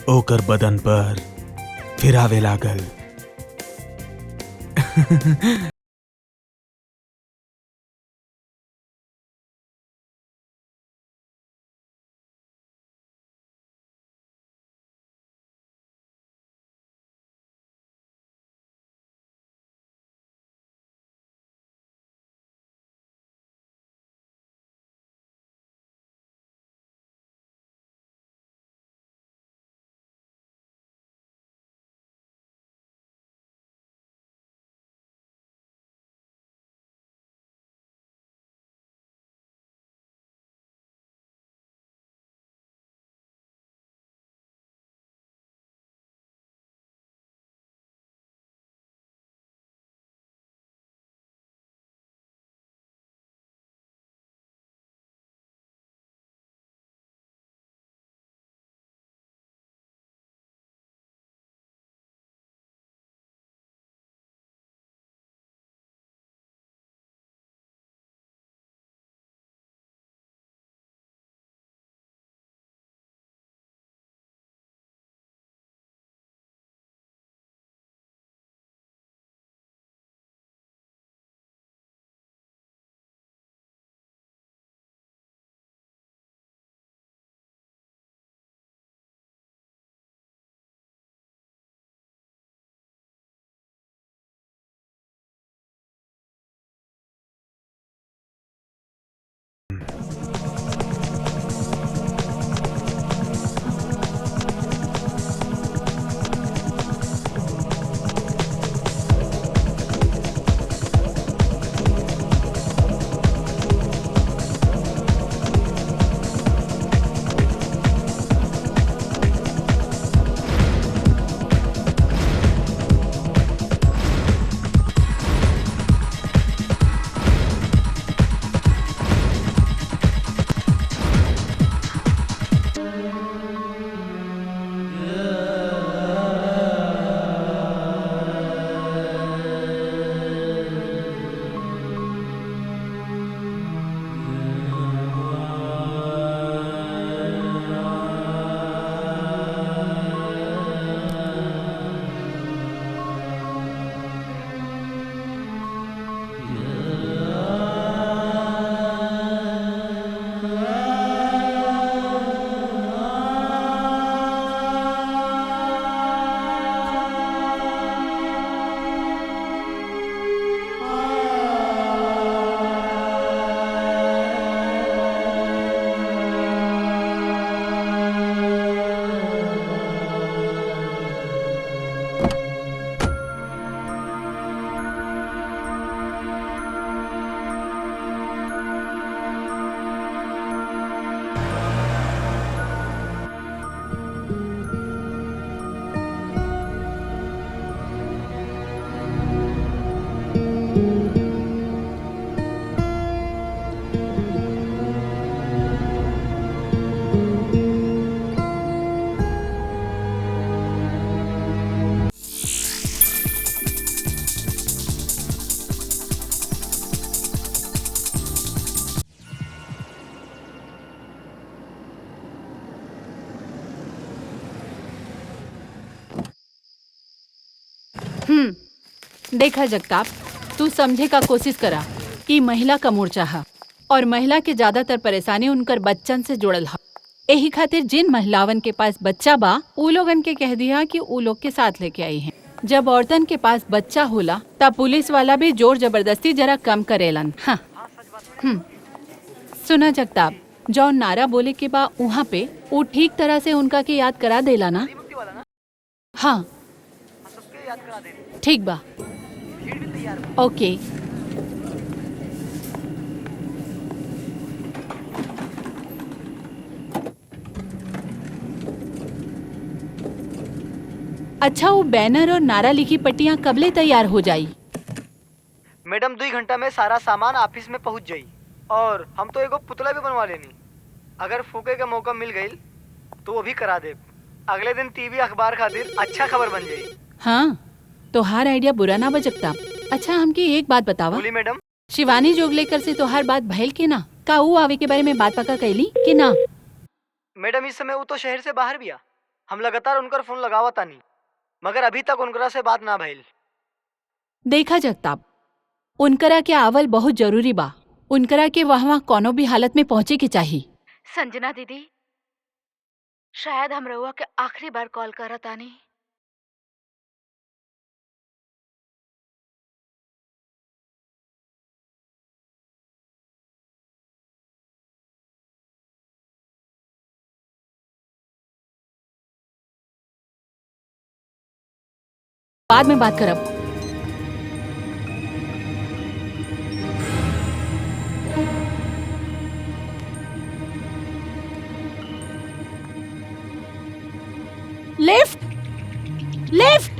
ओकर बदन पर फिरावे लागल। देखा जगताप, तू समझे का कोशिश करा कि महिला का मोर्चा है और महिला के ज्यादातर परेशानी उनकर बच्चन से जुड़ल है। यही खातिर जिन महिलावन के पास बच्चा बा उ लोगन के कह दिया कि उ लोग के साथ लेके आई हैं। जब औरतन के पास बच्चा होला तब पुलिस वाला भी जोर जबरदस्ती जरा कम करेलन। हाँ। सुना जगताप, जौन नारा बोले के बा वहाँ पे वो ठीक तरह से उनका के याद करा देला ना? हाँ ठीक बा, ओके। अच्छा, वो बैनर और नारा लिखी पट्टियाँ कबले तैयार हो जाई? मैडम 2 घंटा में सारा सामान ऑफिस में पहुंच जाई और हम तो एगो पुतला भी बनवा लेनी। अगर फूके का मौका मिल गई तो वो भी करा दे। अगले दिन टीवी अखबार खातिर अच्छा खबर बन जाई। हाँ, तोहार आइडिया बुरा ना बजकता। अच्छा, हमकी एक बात बतावा। बोली मैडम। शिवानी जोगलेकर से तोहार बात भइल के ना? का ऊ आवे के बारे में बात पक्का कैली कि ना? मैडम इस समय वो तो शहर से बाहर भी आ। हम लगातार उनकर फोन लगावा तानी, मगर अभी तक उनकरा से बात ना भइल। देखा जगताप, उनकरा के आवल बहुत जरूरी बा। उनकरा के वहाँ कोनो भी हालत में पहुँचे के चाहिए। संजना दीदी, शायद हम रउआ के आखिरी बार कॉल करत तानी। बाद में बात करब। Lift, lift.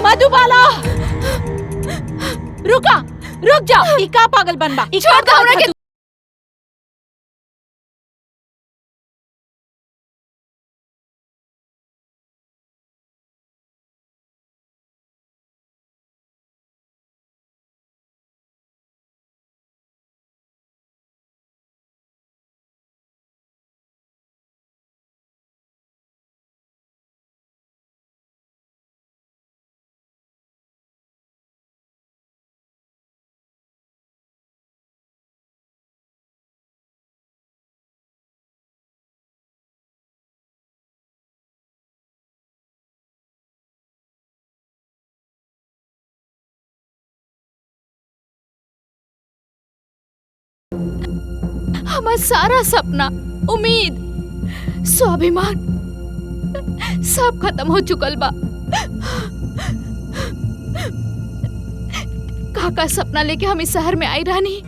मधुबाला, रुका, रुक जा। ई का पागल बनबा? ई छोड़ दो हमरा के। हमार सारा सपना, उम्मीद, स्वाभिमान सब खत्म हो चुकल बा। काका सपना लेके हम इस शहर में आई रहनी।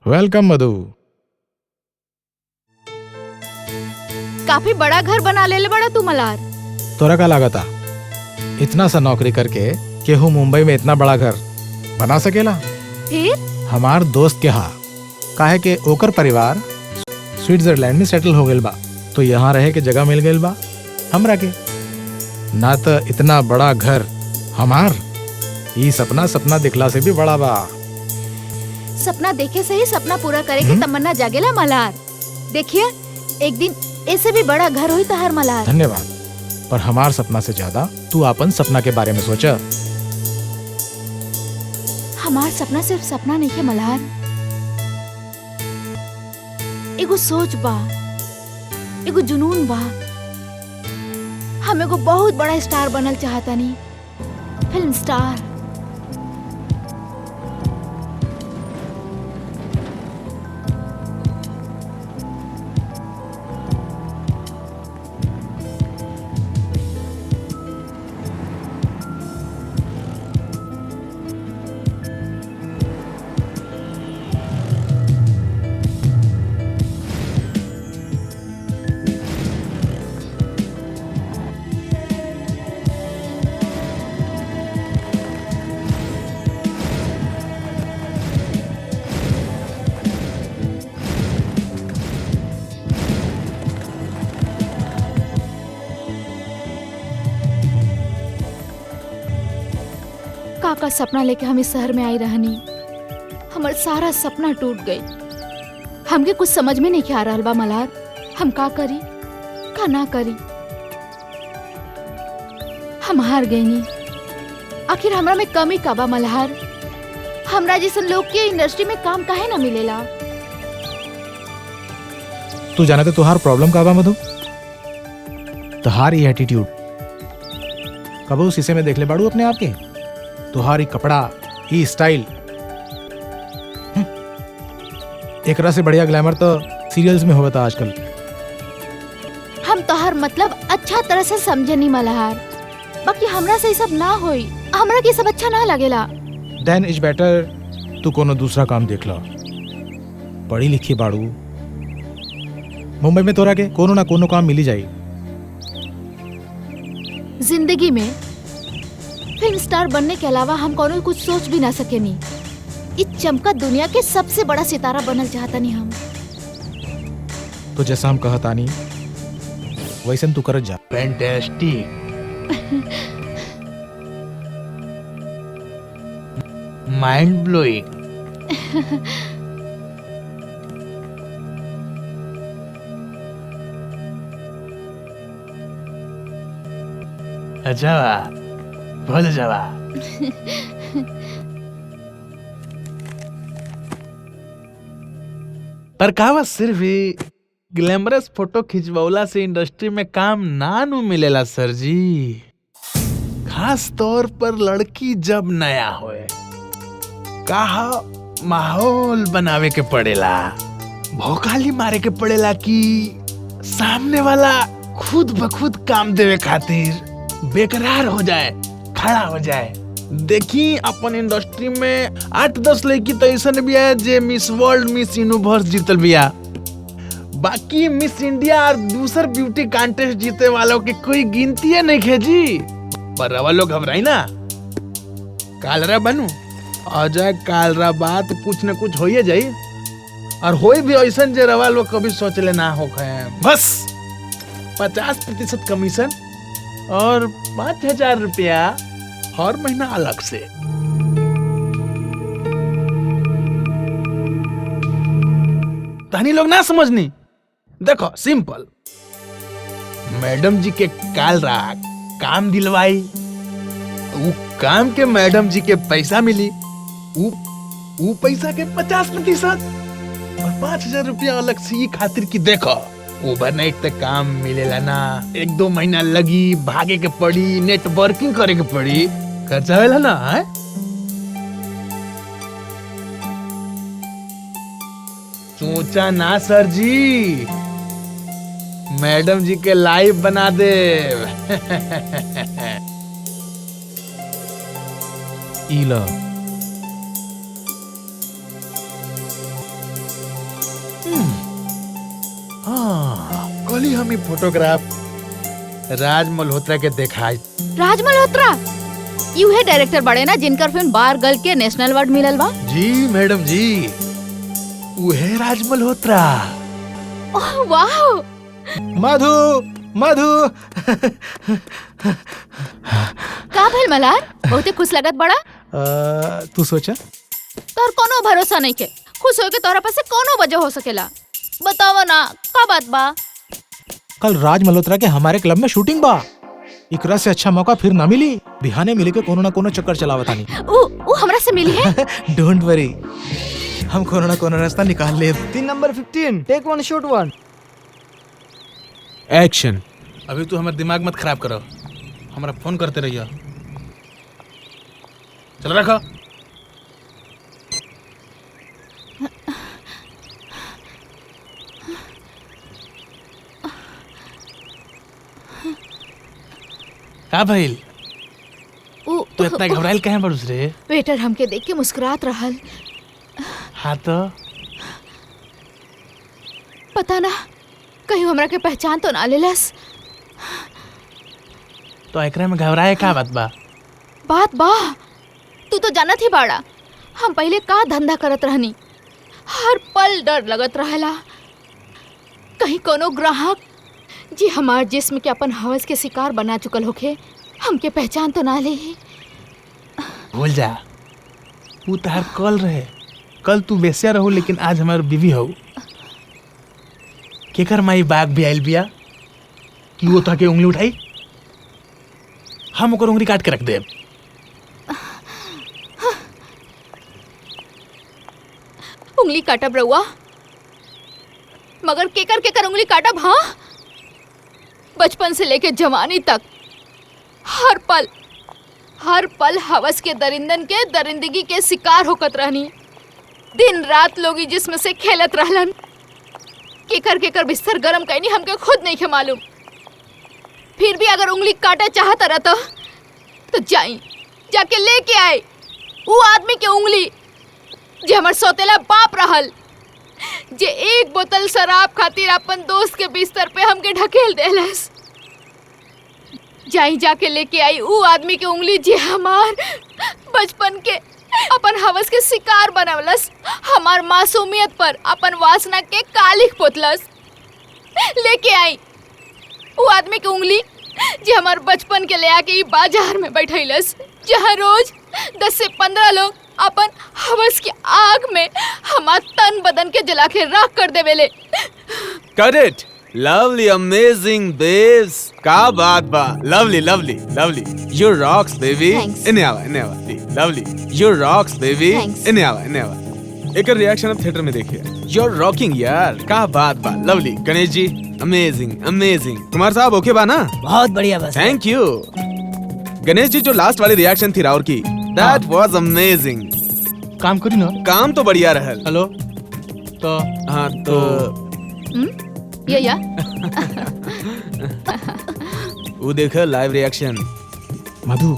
वेलकम मधु। काफी बड़ा घर बना ले बड़ा तू मलार। तोरा का लागता इतना सा नौकरी करके केहू मुंबई में इतना बड़ा घर बना सकेला? फिर हमार दोस्त के हा काहे के ओकर परिवार स्विट्जरलैंड में सेटल हो गइल बा, तो यहाँ रहे के जगह मिल गइल बा हमरा के। ना तो इतना बड़ा घर हमार, ई सपना सपना दिखला से भी बड़ा बा। सपना देखे से ही सपना पूरा करे के तमन्ना जागेला मलार। देखिए एक दिन ऐसे भी बड़ा घर हुई तहार मलार। धन्यवाद, पर हमार सपना से ज्यादा तू अपन सपना के बारे में सोचा। हमार सपना सिर्फ सपना नहीं है मल्हार, एगो सोच बा, एगो जुनून बा। हम एगो बहुत बड़ा स्टार बनल चाहतानी, फिल्म स्टार। का सपना लेके हम इस शहर में आई रहनी, हमार सारा सपना टूट गई। हमके कुछ समझ में नहीं आ रहा बा मल्हार, हम का करी का ना करी। हम हार गई नी। आखिर हमरा में कमी का बा मल्हार? हमरा जैसन लोग के इंडस्ट्री में काम काहे ना मिलेला? तू जाना तो तुहार प्रॉब्लम का बा मधु? तुहार ये एटीट्यूड। कबो शीशे में देख ले बाड़ू अपने आप के? तुहार ये कपड़ा, ये स्टाइल, एकरा से बढ़िया ग्लैमर तो सीरियल्स में होता आजकल। हम तोहर मतलब अच्छा तरह से समझे नहीं मल्हार, बाकी हमरा से ये सब ना होई। हमरा के सब अच्छा ना लगेला। देन इज बेटर तू कोनो दूसरा काम देख लो। पढ़ी लिखी बाड़ू, मुंबई में तोरा के कोनो ना कोनो काम मिली जाई। जिंदगी में फिल्म स्टार बनने के अलावा हम कोनो कुछ सोच भी ना सकेनी। इस चमका दुनिया के सबसे बड़ा सितारा बनल चाहता नहीं हम। तो जैसा हम कहता नहीं वैसे तू करत जा। Fantastic, mind blowing. अच्छा बा, बहुत अच्छा बा। पर कहा सिर्फ ही ग्लैमरस फोटो खिंचवौला से इंडस्ट्री में काम ना नु मिलेला सर जी। खास तौर पर लड़की जब नया होए, कहा माहौल बनावे के पड़ेला, भौकाली मारे के पड़ेला कि सामने वाला खुद ब खुद काम देवे खातिर बेकरार हो जाए, खड़ा हो जाए। देखी अपन इंडस्ट्री में 8-10 लड़की तो ऐसा भी है जे मिस वर्ल्ड, मिस यूनिवर्स जीतल बिया। बाकी मिस इंडिया और दूसर ब्यूटी कॉन्टेस्ट जीते वालों की कोई गिनती है नहीं खेजी। पर रवा लोग घबराई ना, कालरा बनू आ जाए कालरा बात कुछ न कुछ हो जाई। और होई भी ऐसा जे रवा लोग कभी सोचले ना हो खाए। बस 50% कमीशन और 5,000 रुपया हर महीना अलग से। तहनी लोग ना समझनी, देखो सिंपल, मैडम जी के काल रात काम दिलवाई, वो काम के मैडम जी के पैसा मिली, वो पैसा के 50% और 5,000 रुपया अलग से ये खातिर की देखो ओवरनाइट तक काम मिलेला ना, 1-2 महीना लगी, भागे के पड़ी, नेटवर्किंग करे के पड़ी, खर्चा होला ना है? सोचा ना सर जी, मैडम जी के लाइव बना दे। इला हाँ, कल ही हम ही फोटोग्राफ राज मल्होत्रा के देखाई। राज मल्होत्रा यू है डायरेक्टर बड़े ना जिनकर फिल्म बार गर्ल के नेशनल अवार्ड मिलल बा। जी मैडम जी, वो है राज मल्होत्रा। ओह वाह, मधु मधु का भइल मल्हार? बहुते खुश लगत बड़ा। तू सोचा तोर कोनो भरोसा नहीं के, खुश होके तोरा पास से कोनो वजह हो सकेला। बतावा ना का बात बा? कल राज मल्होत्रा के हमारे क्लब में शूटिंग बा। इकरा से अच्छा मौका फिर ना मिली। बिहाने मिले के कोनो ना कोनो चक्कर चलावता नहीं। ऊ हमरा से मिली है। डोंट वरी, हम कोनो ना कोनो रास्ता निकाल ले। 3 नंबर 15 टेक 1 शॉट 1 एक्शन। अभी तू हमारे दिमाग मत खराब करो, हमारा फोन करते रहिए। चल रखो। का भइल? तो इतना घबराइल काहे बड़ुस रे? वेटर हमके देख के मुस्कुरात रहल। हाँ तो पता ना कहीं हमरा के पहचान तो ना लेलस। तो एकरा में घबराए का बात बा? बात बा, तू तो जानत ही बाड़ा हम पहले का धंधा करत रहनी। हर पल डर लगत रहेला कहीं कोनो ग्राहक जी हमार जिस्म के अपन हवस के शिकार बना चुकल होखे, हमके पहचान तो ना ले। भूल जा, वो तार कल रहे। कल तू बेसिया रहो लेकिन आज हमार बीवी हो। केकर माई बाग भी आयल बिया कि वो ताके उंगली उठाई, हम ओकर उंगली काट के रख देब। उंगली काटब रहुआ, मगर केकर केकर उंगली काटब? हाँ, बचपन से लेके जवानी तक हर पल हवस के दरिंदन के दरिंदगी के शिकार होकत रहनी। दिन रात लोग ई जिस्म से खेलत रहलन। केकर केकर बिस्तर गरम कैनी हमके खुद नहीं के मालूम। फिर भी अगर उंगली काटे चाहत रहता तो जाके लेके आए वो आदमी के उंगली जे हमर सौतेला बाप रहल, जे एक बोतल शराब खातिर अपन दोस्त के बिस्तर पे हमके ढकेल देलस। जाके लेके आई वो आदमी के उंगली जे हमार बचपन के अपन हवस के शिकार बनवलस, हमार मासूमियत पर अपन वासना के कालिख पोतलस। लेके आई वो आदमी की उंगली जे हमार बचपन के ले आके बाजार में बैठैलस, जहाँ रोज 10 से 15 लोग अपन हवस की आग में हमार तन बदन के जला के राख कर देवेले। Got it! Lovely, amazing, babes. का बात बा? Lovely, lovely, lovely. You rocks, baby. Thanks. इन्हें आवा. Lovely. You rocks, baby. Thanks. इन्हें आवा. एक रिएक्शन अब थिएटर में देखिए. You're rocking यार. का बात बा? Lovely. Ganesh ji, amazing, amazing. Kumar साहब ओके बा ना? बहुत बढ़िया बस। Thank you. गणेश जी जो लास्ट वाली रिएक्शन थी राउर की, that was amazing. काम करी ना। काम तो बढ़िया रहल. हेलो तो हाँ तो या वो देखो लाइव रिएक्शन. मधु,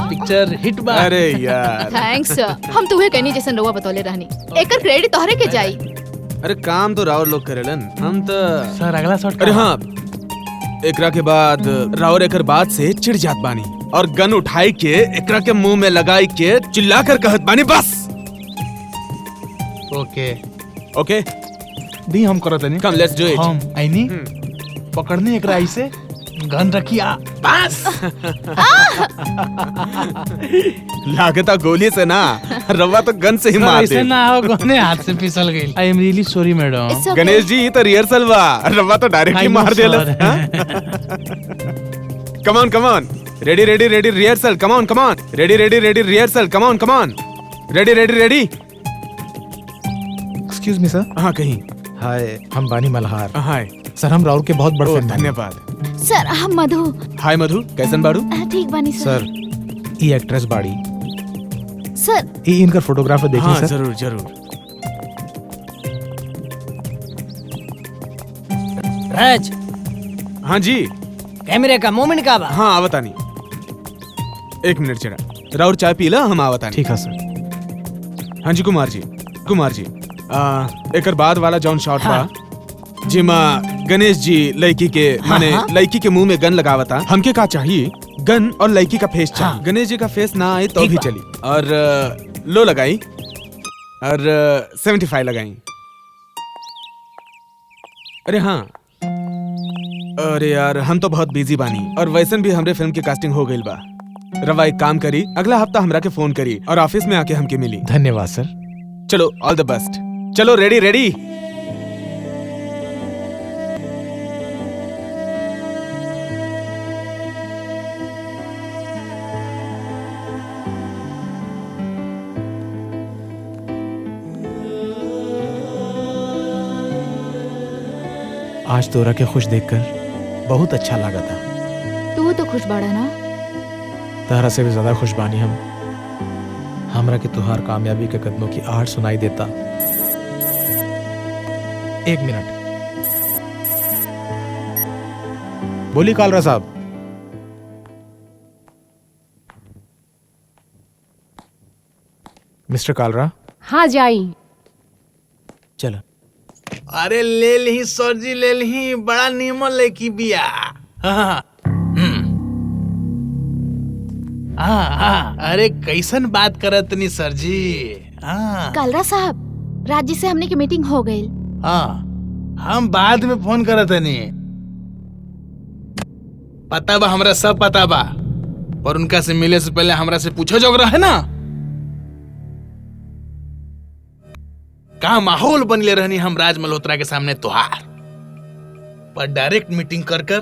पिक्चर हिट बा। अरे यार. थैंक्स। हम तुम्हें कहनी जैसन रउआ बतौले रहनी, एकर क्रेडिट तोहरे के जाई। अरे काम तो राउर लोग करेलन, हम तो. सर अगला शॉट। अरे हाँ, एकरा के बाद राउर एकर बात से चिढ़ जात बानी और गन उठाई के एकरा के मुंह में लगाई के चिल्ला कर कहत बानी बस. ओके ओके दी हम करत नहीं। Come let's do it. हम आईनी पकड़ने एक राई से गन रखिया बस। लागता गोली से ना, रवा तो गन से ही मार ऐसे दे. ना हो, गोने हाथ से फिसल गई। I am really sorry madam. It's okay. Ganesh ji ये तो रिहर्सल बा, रवा तो डायरेक्ट ही मार देला. Come on ready rehearsal. Come on ready rehearsal. Come on ready. Excuse me sir. हाँ कहीं. हाय, हम बानी मल्हार. हाय. सर हम राउर के बहुत बड़े फैन हैं. धन्यवाद. सर हम मधु। हाय मधु, कैसन बाड़ू? ठीक बानी सर। सर ई एक्ट्रेस बाड़ी, सर ई इनकर फोटोग्राफर देखी हाँ सर. जरूर. राज, हाँ जी. कैमरे का मोमेंट का बा। हाँ आवता नहीं. 1 मिनट चला. राउर चाय पी ला, हम आवता नहीं. ठीक है सर. हाँ जी कुमार जी. एकर बाद वाला जौन शॉट बा जिमा गणेश जी लड़की के माने लड़की के मुंह में गन लगावता, हमके का चाहिए गन और लड़की का फेस चाहिए. गणेश जी का फेस ना आए तो भी चली. और लो लगाई और 75 लगाई. अरे हाँ, अरे यार हम तो बहुत बिजी बानी और वैसन भी हमरे फिल्म की कास्टिंग हो गई बा. रवा एक काम करी, अगला हफ्ता हमरा के फोन करी और ऑफिस में आके हमके मिली. धन्यवाद सर. चलो ऑल द बेस्ट. चलो रेडी. आज तोरा के खुश देखकर बहुत अच्छा लगा था. तू तो खुश बाड़ा ना। तहरा से भी ज्यादा खुश बानी हम. हमरा के तुहार कामयाबी के कदमों की आहट सुनाई देता. 1 मिनट. बोली कालरा साहब. मिस्टर कालरा. हाँ जाई. चलो. अरे ले ली सर जी, ले ली, बड़ा नीमन लड़की बिया। हाँ, अरे कैसन बात करत नी सर जी। हाँ कालरा साहब, राजी से हमने की मीटिंग हो गई। हाँ, हम बाद में फोन करत नी। पता बा, हमरा सब पता बा। और उनका से मिले से पहले हमरा से पूछो जोग रहे ना, का माहौल बनले रहनी हम राज मल्होत्रा के सामने तोहार। पर डायरेक्ट मीटिंग कर कर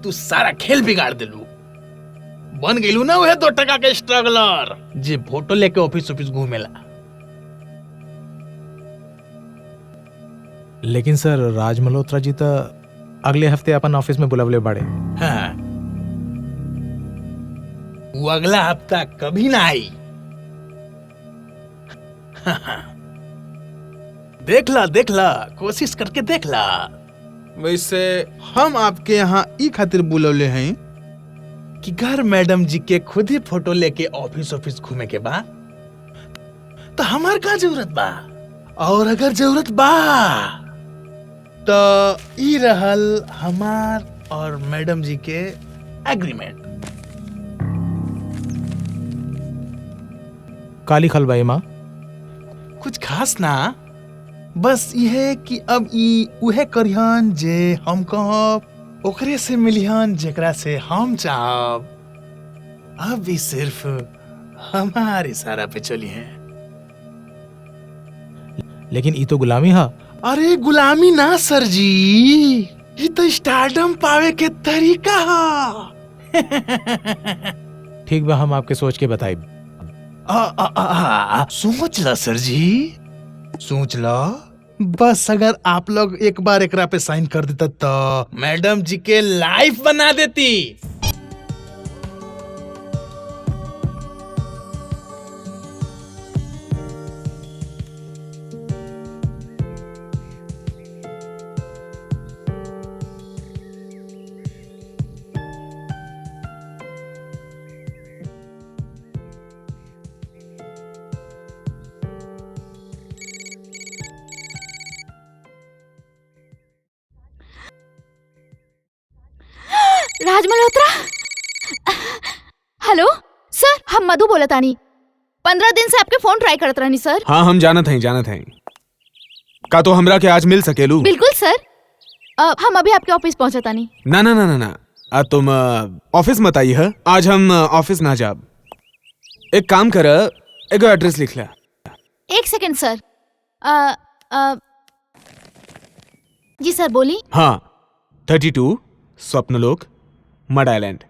तू सारा खेल बिगाड़ दिलू। बन गेलू ना वह 2 टका के स्ट्रगलर जे फोटो लेके ऑफिस ऑफिस घूमेला। लेकिन सर राज मल्होत्रा जी तो अगले हफ्ते अपन ऑफिस में बुलावले बाड़े। हाँ, वो अगला हफ्ता कभी ना आई। देख ला, कोशिश करके देख ला। वैसे हम आपके यहाँ ई खातिर बुलौले हैं कि घर मैडम जी के खुद ही फोटो लेके ऑफिस ऑफिस घूमे के बा, तो हमार का जरूरत बा। और अगर जरूरत बा तो ई रहल हमार और मैडम जी के एग्रीमेंट। काली खलबाई माँ, कुछ खास ना, बस यह कि अब ई उहे करियन जे हम कहब, ओकरे से मिलियन जेकरा से हम चाहब। अब भी सिर्फ हमारे इशारा पे चली हैं। लेकिन ई तो गुलामी हा। अरे गुलामी ना सर जी, ये तो स्टारडम पावे के तरीका हा। ठीक बा, हम आपके सोच के बताइब। सोच ला सर जी, सोच ला। बस अगर आप लोग एक बार एकरा पे साइन कर देता तो मैडम जी के लाइफ बना देती। राज मल्होत्रा। हेलो सर, हम मधु बोलत आनी। 15 दिन से आपके फोन ट्राई करत रहनी सर। हाँ, हम जानत हैं। का तो हमरा के आज मिल सकेलू? बिल्कुल सर, हम अभी आपके ऑफिस पहुंचत आनी। ना, तुम ऑफिस मत आई है। आज हम ऑफिस ना जाब। एक काम कर, एगो एड्रेस लिख ला। 1 सेकंड सर। जी सर, बोली। हाँ, 32 स्वप्नलोक, मड आइलैंड।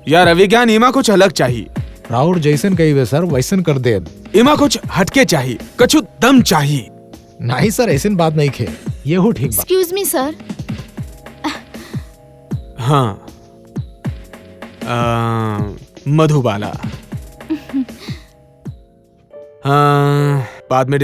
यार अभिज्ञान, इमा कुछ अलग चाहिए। राउर जैसन कही वे सर वैसन कर दे। इमा कुछ हटके चाहिए, कछु दम चाहिए। नहीं सर, ऐसी बात नहीं खे, ये हो ठीक बात। Excuse me sir. हाँ, मधुबाला। हाँ, बाद में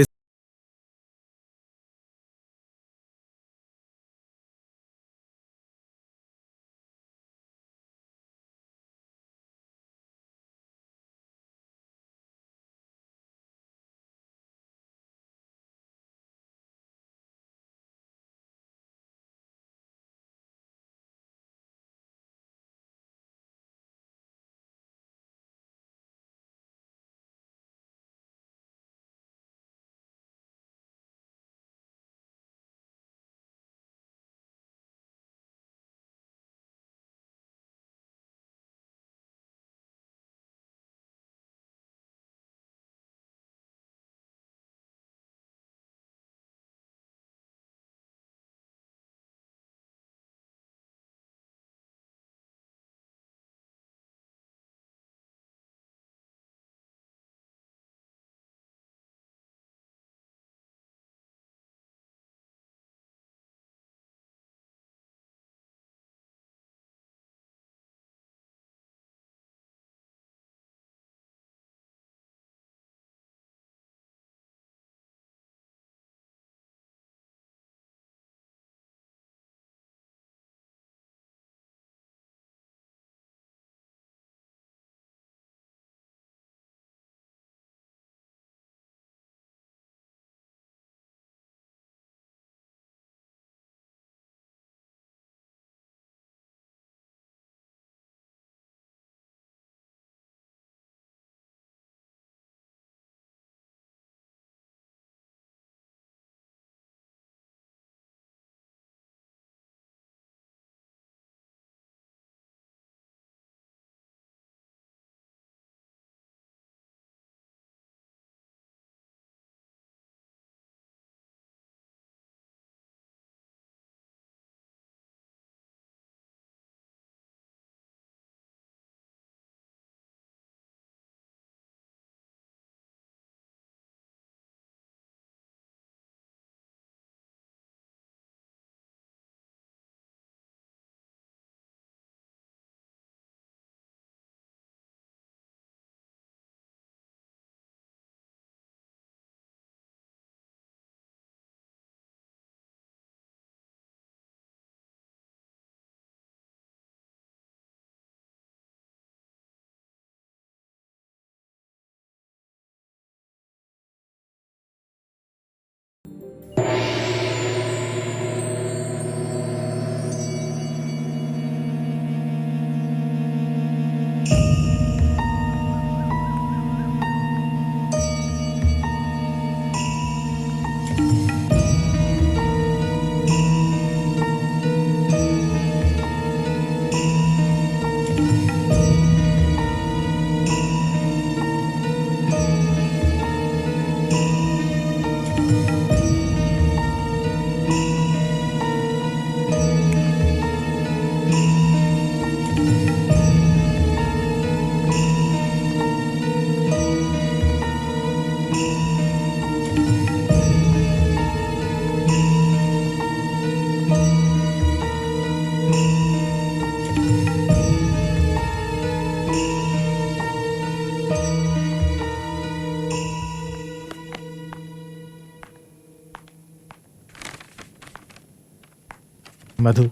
मधु,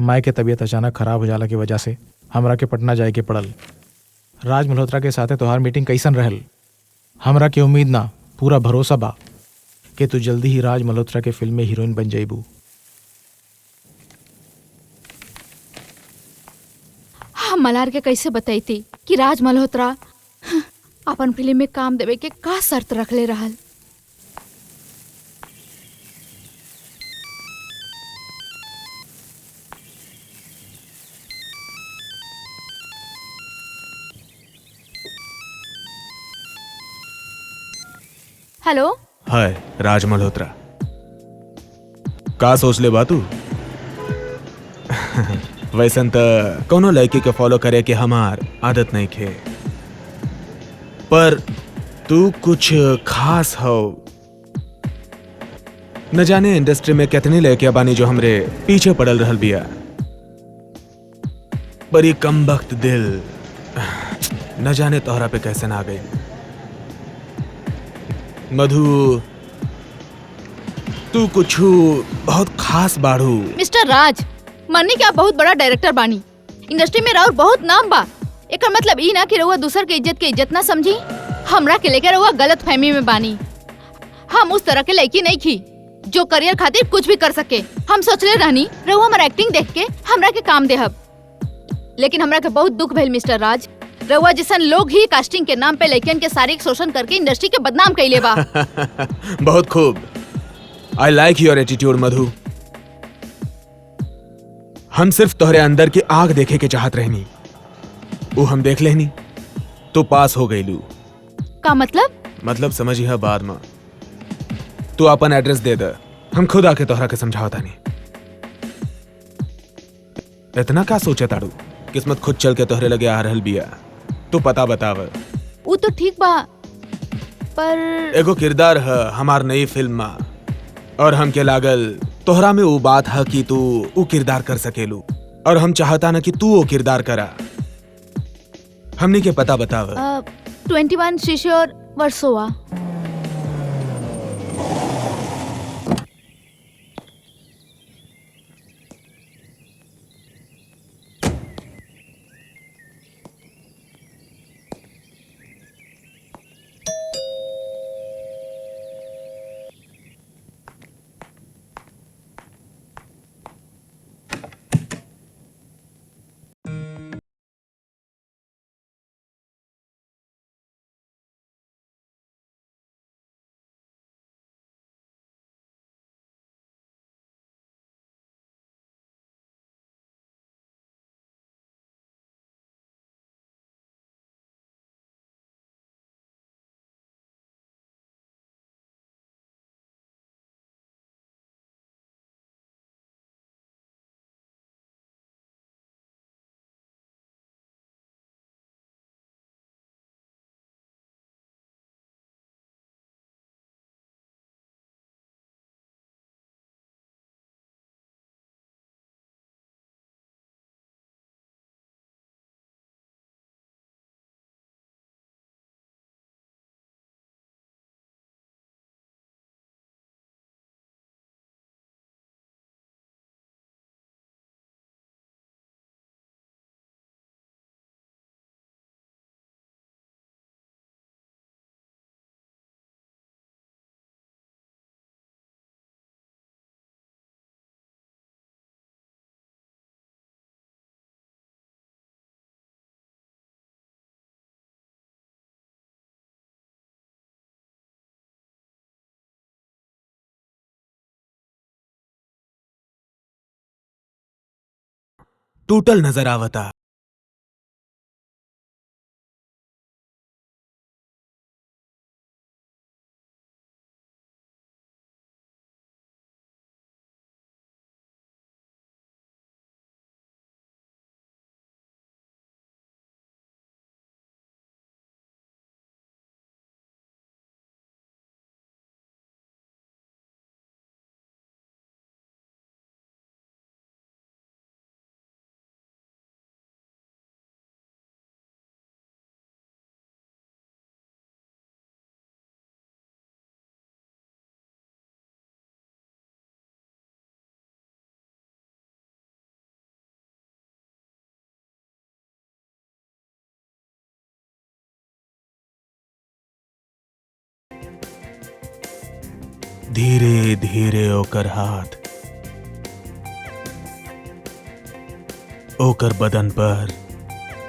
माई के तबीयत अचानक खराब हो जाला की वजह से हमरा के पटना जाए के पड़ल। राज मल्होत्रा के साथे तोहार मीटिंग कैसन रहल? हमरा के उम्मीद ना पूरा भरोसा बा कि तू जल्दी ही राज मल्होत्रा के फिल्म में हीरोइन बन जाइबू। हम मलार के कैसे बताईती कि राज मल्होत्रा अपन फिल्म में काम देवे के का शर्त रखले रहल। हेलो, हाय राज मल्होत्रा, का सोच ले बातू? वैसन त कोनो लड़की के फॉलो करे के हमार आदत नहीं खे, पर तू कुछ खास हो। न जाने इंडस्ट्री में कितनी लड़कियां बानी जो हमरे पीछे पड़ल रहल बिया, पर ये कमबख्त दिल न जाने तोहरा पे कैसे ना आ गई। मधु, तू कुछ बहुत खास बाड़ू। मिस्टर राज, मन्नी के आप बहुत बड़ा डायरेक्टर बानी, इंडस्ट्री में राउर बहुत नाम बा। एकर मतलब ई ना कि रउआ दूसर के इज्जत ना समझी। हमरा के लेकर रउआ गलत फहमी में बानी। हम उस तरह के लड़की नहीं थी जो करियर खातिर कुछ भी कर सके। हम सोचले रहनी रउआ हमारा एक्टिंग देख के हमरा के काम देहब, लेकिन हमरा के बहुत दुख भइल मिस्टर राज। रउआ जैसन लोग ही कास्टिंग के नाम पे लड़कियन के शारीरिक शोषण करके इंडस्ट्री के बदनाम कइले बा। बहुत खूब, आई लाइक योर एटीट्यूड मधु। हम सिर्फ तोहरे अंदर की आग देखे के चाहत रहनी, वो हम देख लेनी तो पास हो गई लू। का मतलब समझी है बाद में। तू अपन एड्रेस दे दे, हम खुद आके तोहरा के समझावता नहीं। इतना का सोचे ताड़ू? किस्मत खुद चल के तोहरे लगे आ रहल बिया। तू पता बताव। वो तो ठीक बा, पर एगो किरदार है हमार नई फिल्म में, और हमके लागल तोहरा में वो बात है कि तू वो किरदार कर सकेलू, और हम चाहता ना कि तू वो किरदार करा। हमनी के पता बताव। 21 शिशोर वर्सोवा। टूटल नजर आवता। धीरे धीरे ओकर हाथ ओकर बदन पर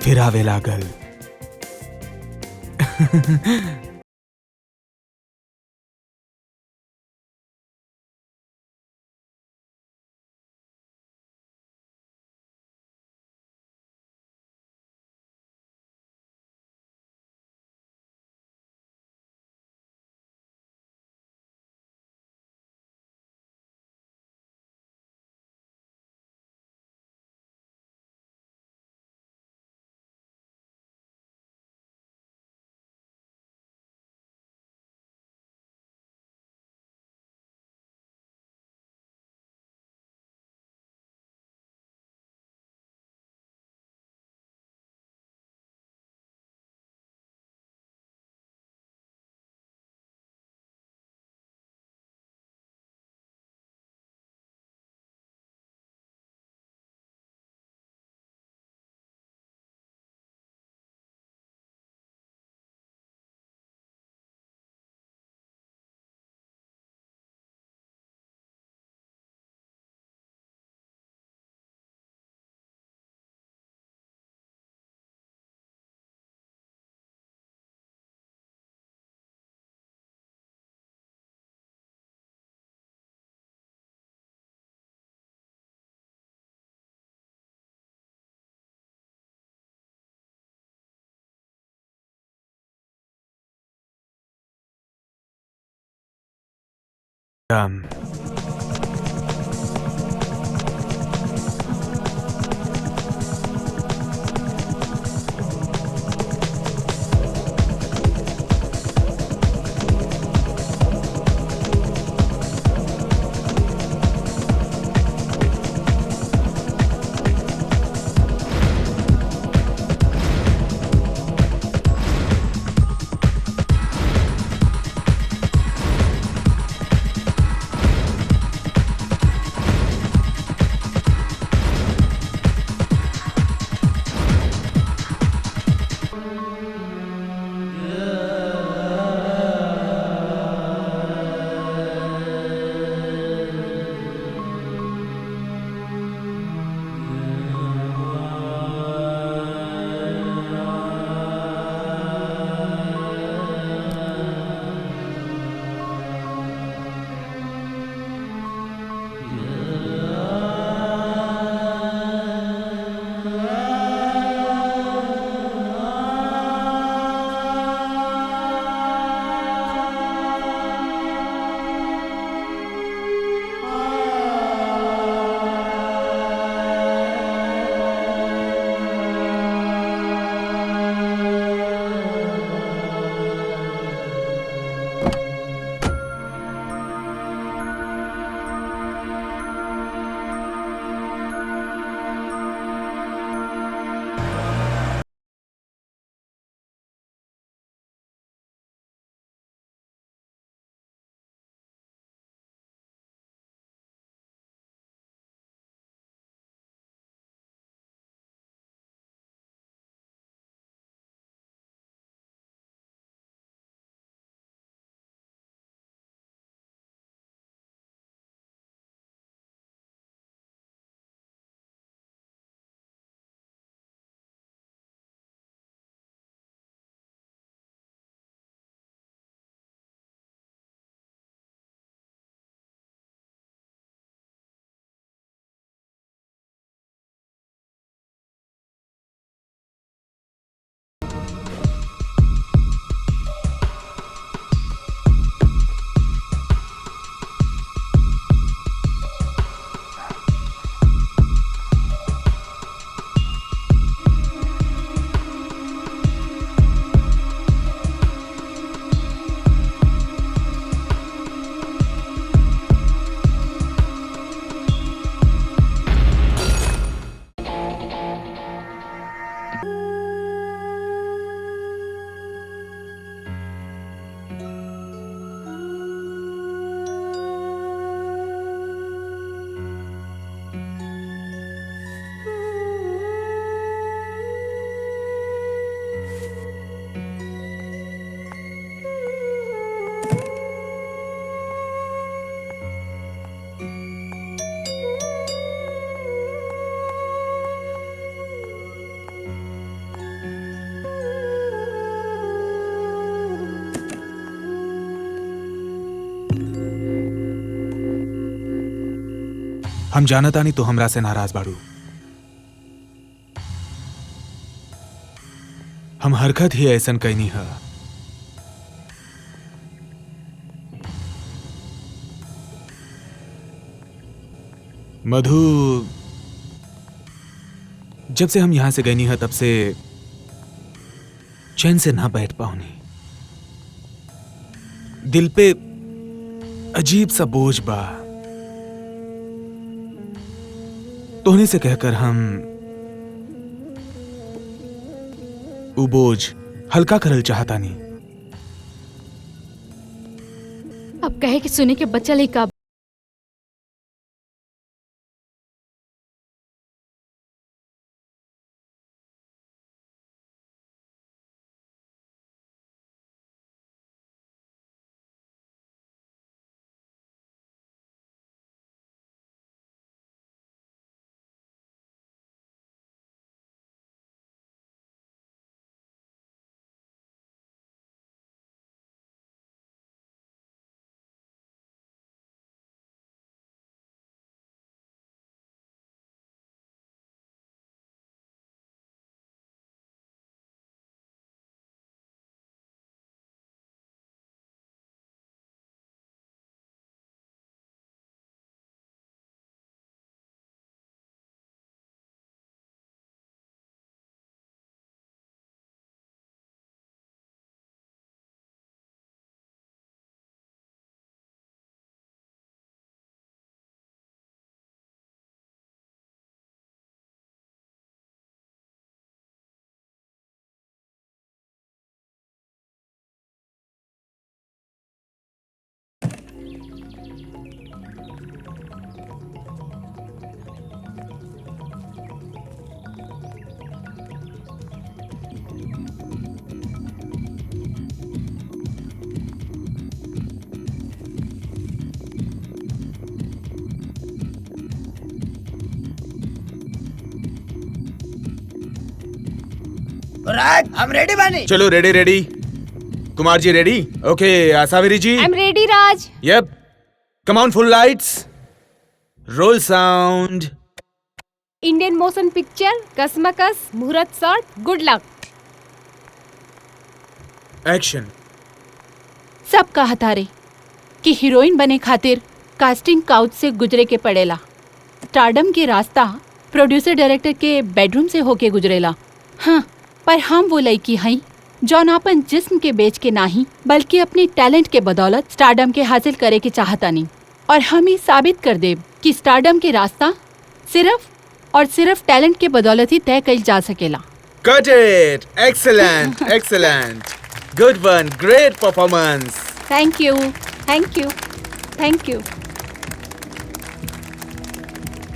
फिरावे लागल। मैडम, हम जानता नहीं तो हमरा से नाराज बाड़ू। हम हरकत ही ऐसन कहनी है। मधु, जब से हम यहां से गई है तब से चैन से ना बैठ पाऊनी। दिल पे अजीब सा बोझ बा। तोहनी से कहकर हम वो बोझ हल्का करल चाहता नहीं। अब कहे कि सुने के बच्चा ही का। राज, हम रेडी बानी। चलो ready ready. Kumar ji ready? Okay Asavari ji. I am ready Raj. Yup, come on, full lights, roll sound. Indian motion picture, Kashmakash, मुहूर्त शॉट, गुड लक। एक्शन। सब कहता रे कि हीरोइन बने खातिर कास्टिंग काउच से गुजरे के पड़ेला। स्टारडम के रास्ता प्रोड्यूसर डायरेक्टर के बेडरूम से होके गुजरेला। हाँ, पर हम वो लड़की हई जौन अपन जिस्म के बेच के नाही बल्कि अपने टैलेंट के बदौलत स्टारडम के हासिल करे के चाहतानी। और हम ही साबित कर देब कि स्टारडम के रास्ता सिर्फ और सिर्फ टैलेंट के बदौलत ही तय कइल जा सकेला। Got it! Excellent! Excellent! Good one! Great performance! Thank you, thank you, thank you,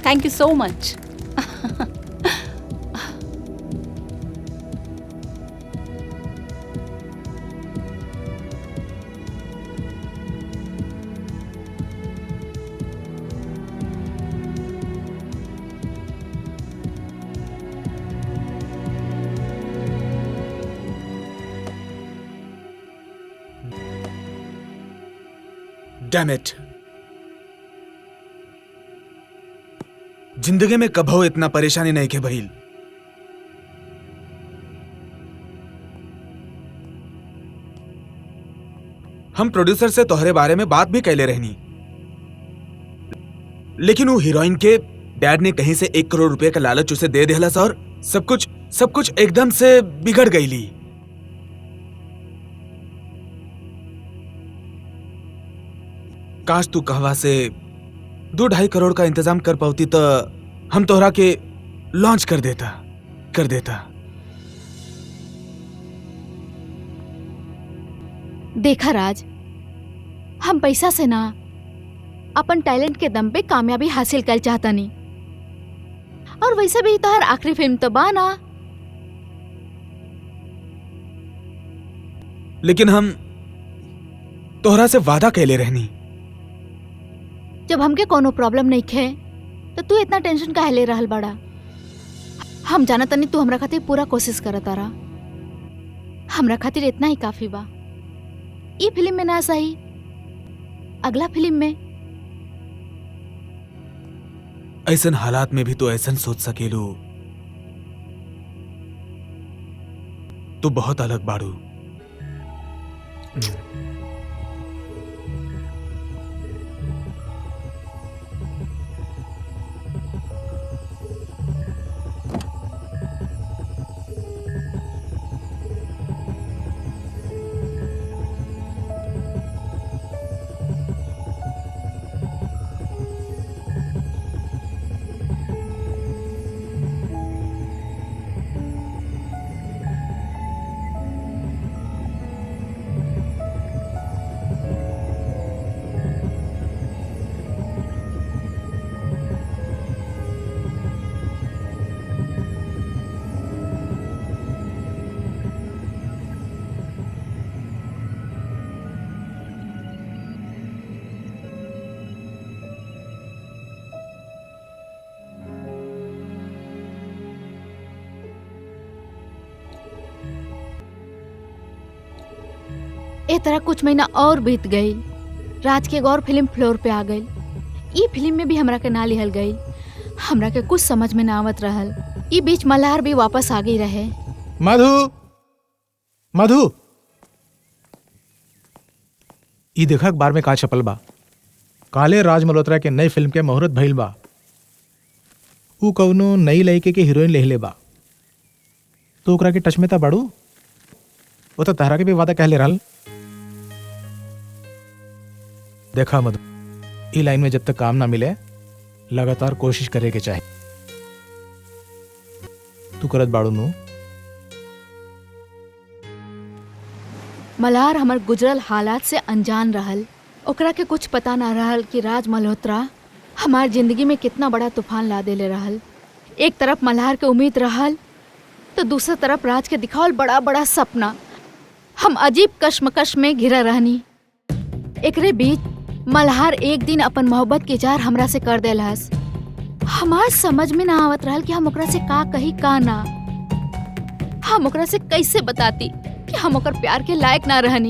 thank you so much. Damn it! जिंदगी में कभो इतना परेशानी नहीं के भइल। हम प्रोड्यूसर से तोहरे बारे में बात भी कैले रहनी, लेकिन वो हीरोइन के डैड ने कहीं से 1 करोड़ रुपए का लालच उसे दे दिया और सब कुछ एकदम से बिगड़ गईली। काश तू कहवा से 2-2.5 करोड़ का इंतजाम कर पाती तो हम तोहरा के लॉन्च कर देता। देखा राज, हम पैसा से ना अपन टैलेंट के दम पे कामयाबी हासिल कर चाहता नहीं। और वैसे भी तो हर आखिरी फिल्म तो बा ना। लेकिन हम तोहरा से वादा कैले रहनी। जब हमके कोनो प्रॉब्लम नहीं खे तो तू इतना टेंशन काहे ले रहल बड़ा। हम जानत नहीं तू हमरा खातिर पूरा कोशिश करत तारा। हमरा खातिर इतना ही काफी बा। ई फिल्म में ना सही, अगला फिल्म में ऐसन हालात में भी तो ऐसन सोच सकेलू। तू बहुत अलग बाड़ू। ए तरह कुछ महीना और बीत गई। राज के एक और फिल्म फ्लोर पे आ गई। ई फिल्म में भी हमरा के ना लिहल गई। हमरा के कुछ समझ में ना आवत रहल। ई बीच मल्हार भी वापस आ गई रहे। मधु, मधु, ई देखा अखबार में का छपल बा। काले राज मल्होत्रा के नई फिल्म के मुहूर्त भइल बा। ऊ कौनो नई लड़के के हीरोइन लेहले बा। तो ओकरा के टच में ता बाड़ू। वो तो तहरा के भी वादा कहले रहल। देखा मधु, ई लाइन में जब तक काम ना मिले लगातार कोशिश करे के चाहे। तू करत बाड़ू नु। मल्हार हमर गुजरल हालात से अनजान रहल। ओकरा के कुछ पता ना रहल कि राज मल्होत्रा हमार जिंदगी में कितना बड़ा तूफान ला देले रहल। एक तरफ मल्हार के उम्मीद रहल तो दूसरी तरफ राज के दिखावल बड़ा बड़ा सपना। हम अजीब कश्मकश में घिरा रहनी। एकरे बीच मल्हार एक दिन अपन मोहब्बत के इजहार हमरा से कर देलस। हमार समझ में ना आवत रहल कि हम ओकरा से का कही का ना। हम ओकरा से कैसे बताती कि हम ओकर प्यार के लायक ना रहनी।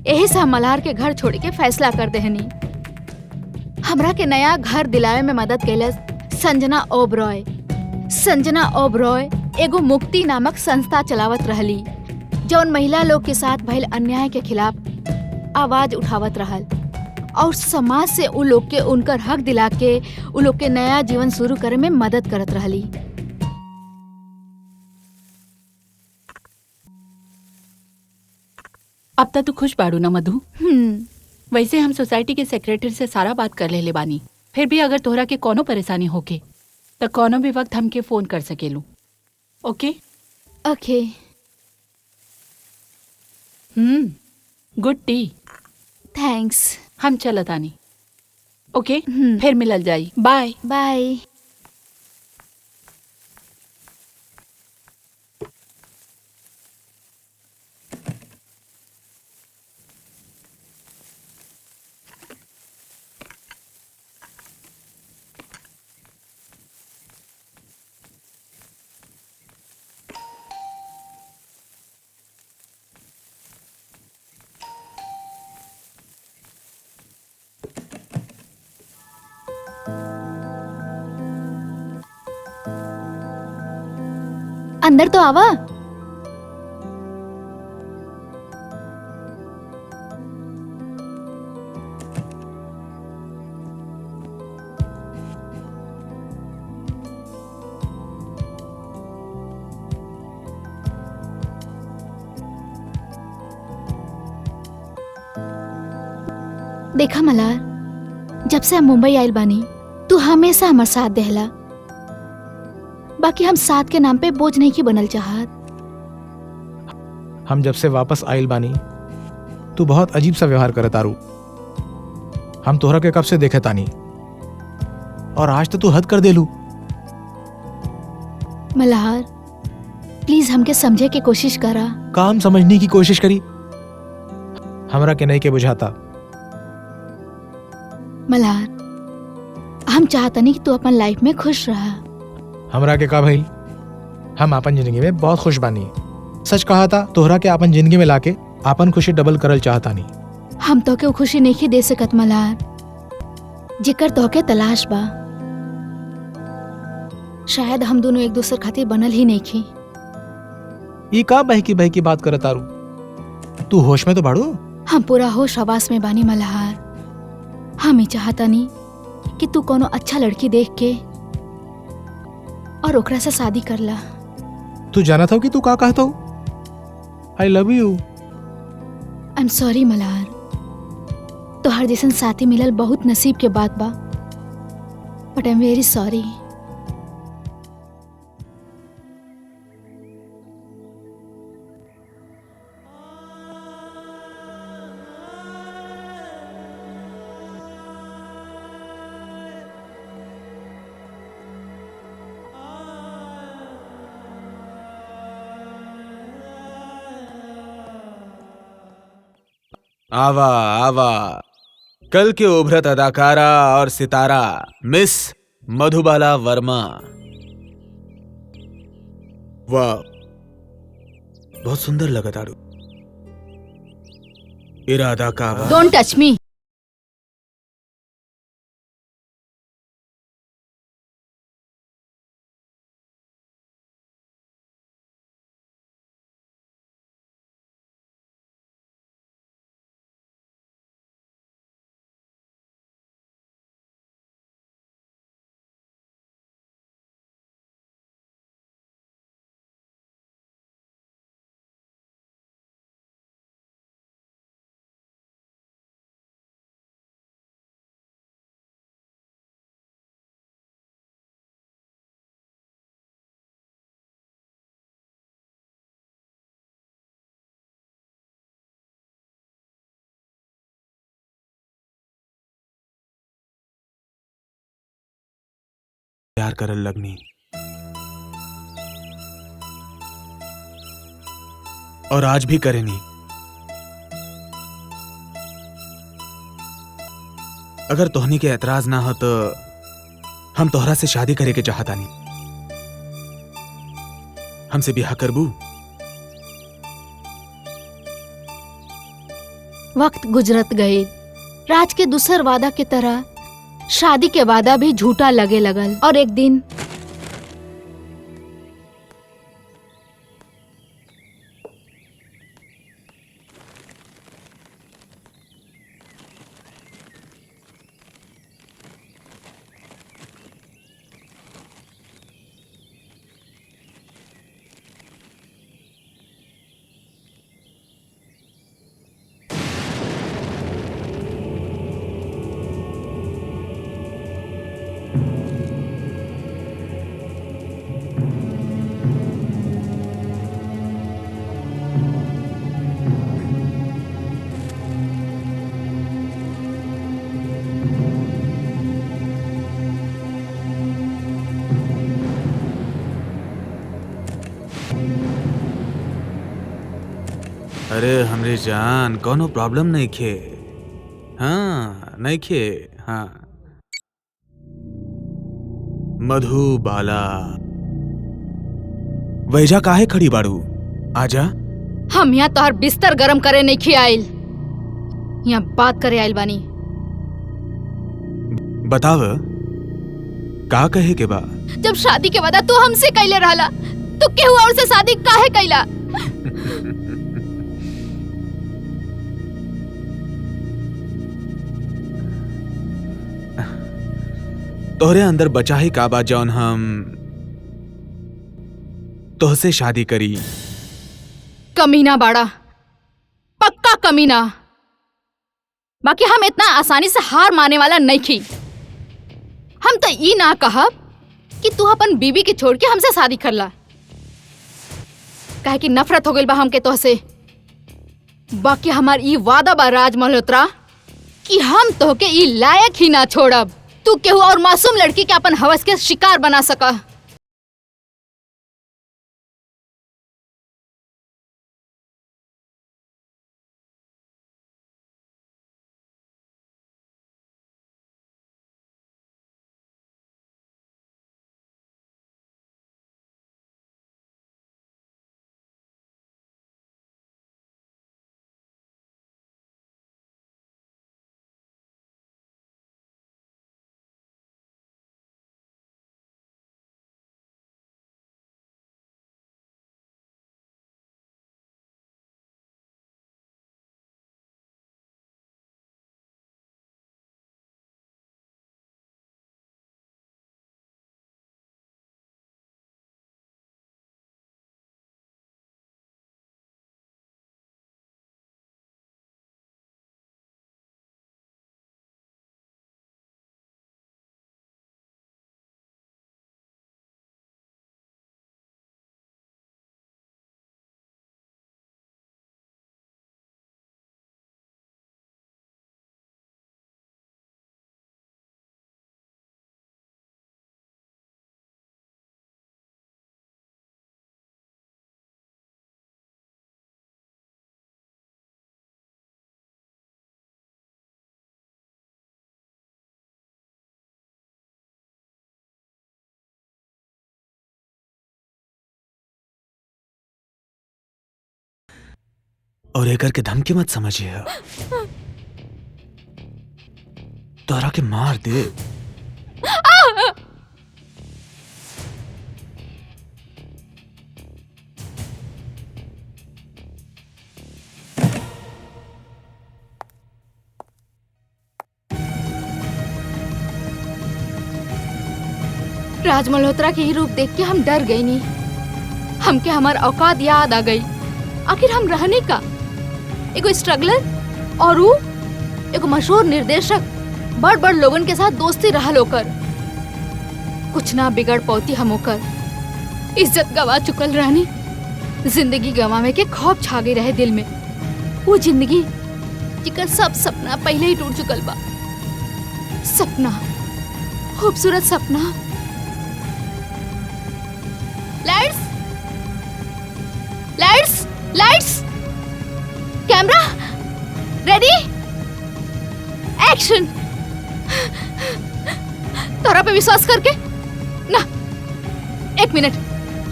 यही से हम मल्हार के घर छोड़ के फैसला कर देहनी। हमरा के नया घर दिलावे में मदद कैलस संजना ओबरॉय। संजना ओबरॉय एगो मुक्ति नामक संस्था चलावत रहली, जौन महिला लोग के साथ भइल अन्याय के खिलाफ आवाज उठावत रहल और समाज से उ लोग के उनकर हक दिला के उ लोग के नया जीवन शुरू करे में मदद करत रहली। अब तक तू खुश बाड़ू ना मधु? वैसे हम सोसाइटी के सेक्रेटरी से सारा बात कर ले बानी। फिर भी अगर तोहरा के कोनो परेशानी होके तो कोनो भी वक्त हमके फोन कर सकेलू। Okay okay. गुड टी। थैंक्स। हम चलत आनी। ओके फिर मिलल जाई। Bye bye. अंदर तो आवा। देखा मल्हार, जब से हम मुंबई आयल बानी तू हमेशा हमार साथ देहला। बाकी हम साथ के नाम पे बोझ नहीं की बनल चाहत। हम जब से वापस आइल बानी तू बहुत अजीब सा व्यवहार करत आरू। हम तोहरा के कब से देखे तानी और आज तो तू हद कर देलू। मल्हार प्लीज हमके समझे की कोशिश करा। काम समझने की कोशिश करी हमरा के नहीं के बुझाता। मल्हार हम चाहतनी कि तू अपन लाइफ में खुश रहा। हमरा के का भइल? हम अपन जिंदगी में बहुत खुश बानी। सच कहा था तोहरा के अपन जिंदगी में लाके अपन खुशी डबल करल चाहतानी। हम तो के खुशी नहीं दे सकत मल्हार, जेकर तो के तलाश बा। शायद हम दोनों एक दूसर खातिर बनल ही नहीं खी। ई का बहकी बात करत तारू? तू होश में तो बाड़ू? हम पूरा होश हवास में बानी मल्हार। हम ही चाहतानी कि तू कोनो अच्छा लड़की देख के और ओकरा से शादी कर ला। तू जानत हो कि तू का कहत हो? I love you. I am sorry Malhar, तोहर जैसन साथी मिलल बहुत नसीब के बात बा, but I am very sorry. आवा आवा, कल के उभरत अदाकारा और सितारा मिस मधुबाला वर्मा। वाह, बहुत सुंदर लगा तारू। इरादा का डोंट टच मी। प्यार करल लगनी और आज भी करेनी। अगर तोहनी के एतराज ना हो तो हम तोहरा से शादी करे के चाहता नहीं। हमसे ब्याह करबू? वक्त गुजरत गए, राज के दूसर वादा की तरह शादी के वादा भी झूठा लगे लगल, और एक दिन अरे हमरे जान, कोनो प्रॉब्लम नहीं खे। हाँ नहीं खे। हाँ, मधुबाला वैजा काहे खड़ी बाड़ू? आजा। हम यहाँ तोहर बिस्तर गरम करे नहीं खी आइल, यहाँ बात करे आइल बानी। बताव का कहे के बा? जब शादी के वादा तू हमसे कैले रहला, तू केहू और से शादी काहे कैला? तोहरे अंदर बचा ही काबा जौन हम तोहसे शादी करी। कमीना बाड़ा, पक्का कमीना। बाकी हम इतना आसानी से हार माने वाला नहीं थी। हम तो ई ना कहब कि तू अपन बीवी के छोड़ के हमसे शादी कर ला, काहे कि नफरत हो गई बा हमके तोहसे। बाकी हमार ई वादा बा राज मल्होत्रा कि हम तोहके ई लायक ही ना छोड़ब तू केहू और मासूम लड़की के अपन हवस के शिकार बना सका। और एकर के धमकी मत समझिए, तोरा के मार दे। राज मल्होत्रा के ही रूप देख के हम डर गए नहीं। हमके हमार औकात याद आ गई। आखिर हम रहने का एगो स्ट्रगलर और वो एगो मशहूर निर्देशक, बड़ बड़ लोगन के साथ दोस्ती रहा होकर कुछ ना बिगड़ पौती हम होकर इज्जत गवा चुकल रहनी। जिंदगी गंवावे के खौफ छा गई रहे दिल में। वो जिंदगी जिकर सब सपना पहले ही टूट चुकल बा। सपना, खूबसूरत सपना। Lights, lights, lights, camera, ready, action. तोरा पे विश्वास करके ना, एक मिनट,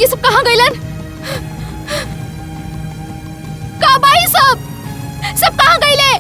ये सब कहाँ गइलन? का भाई सब कहाँ गइले?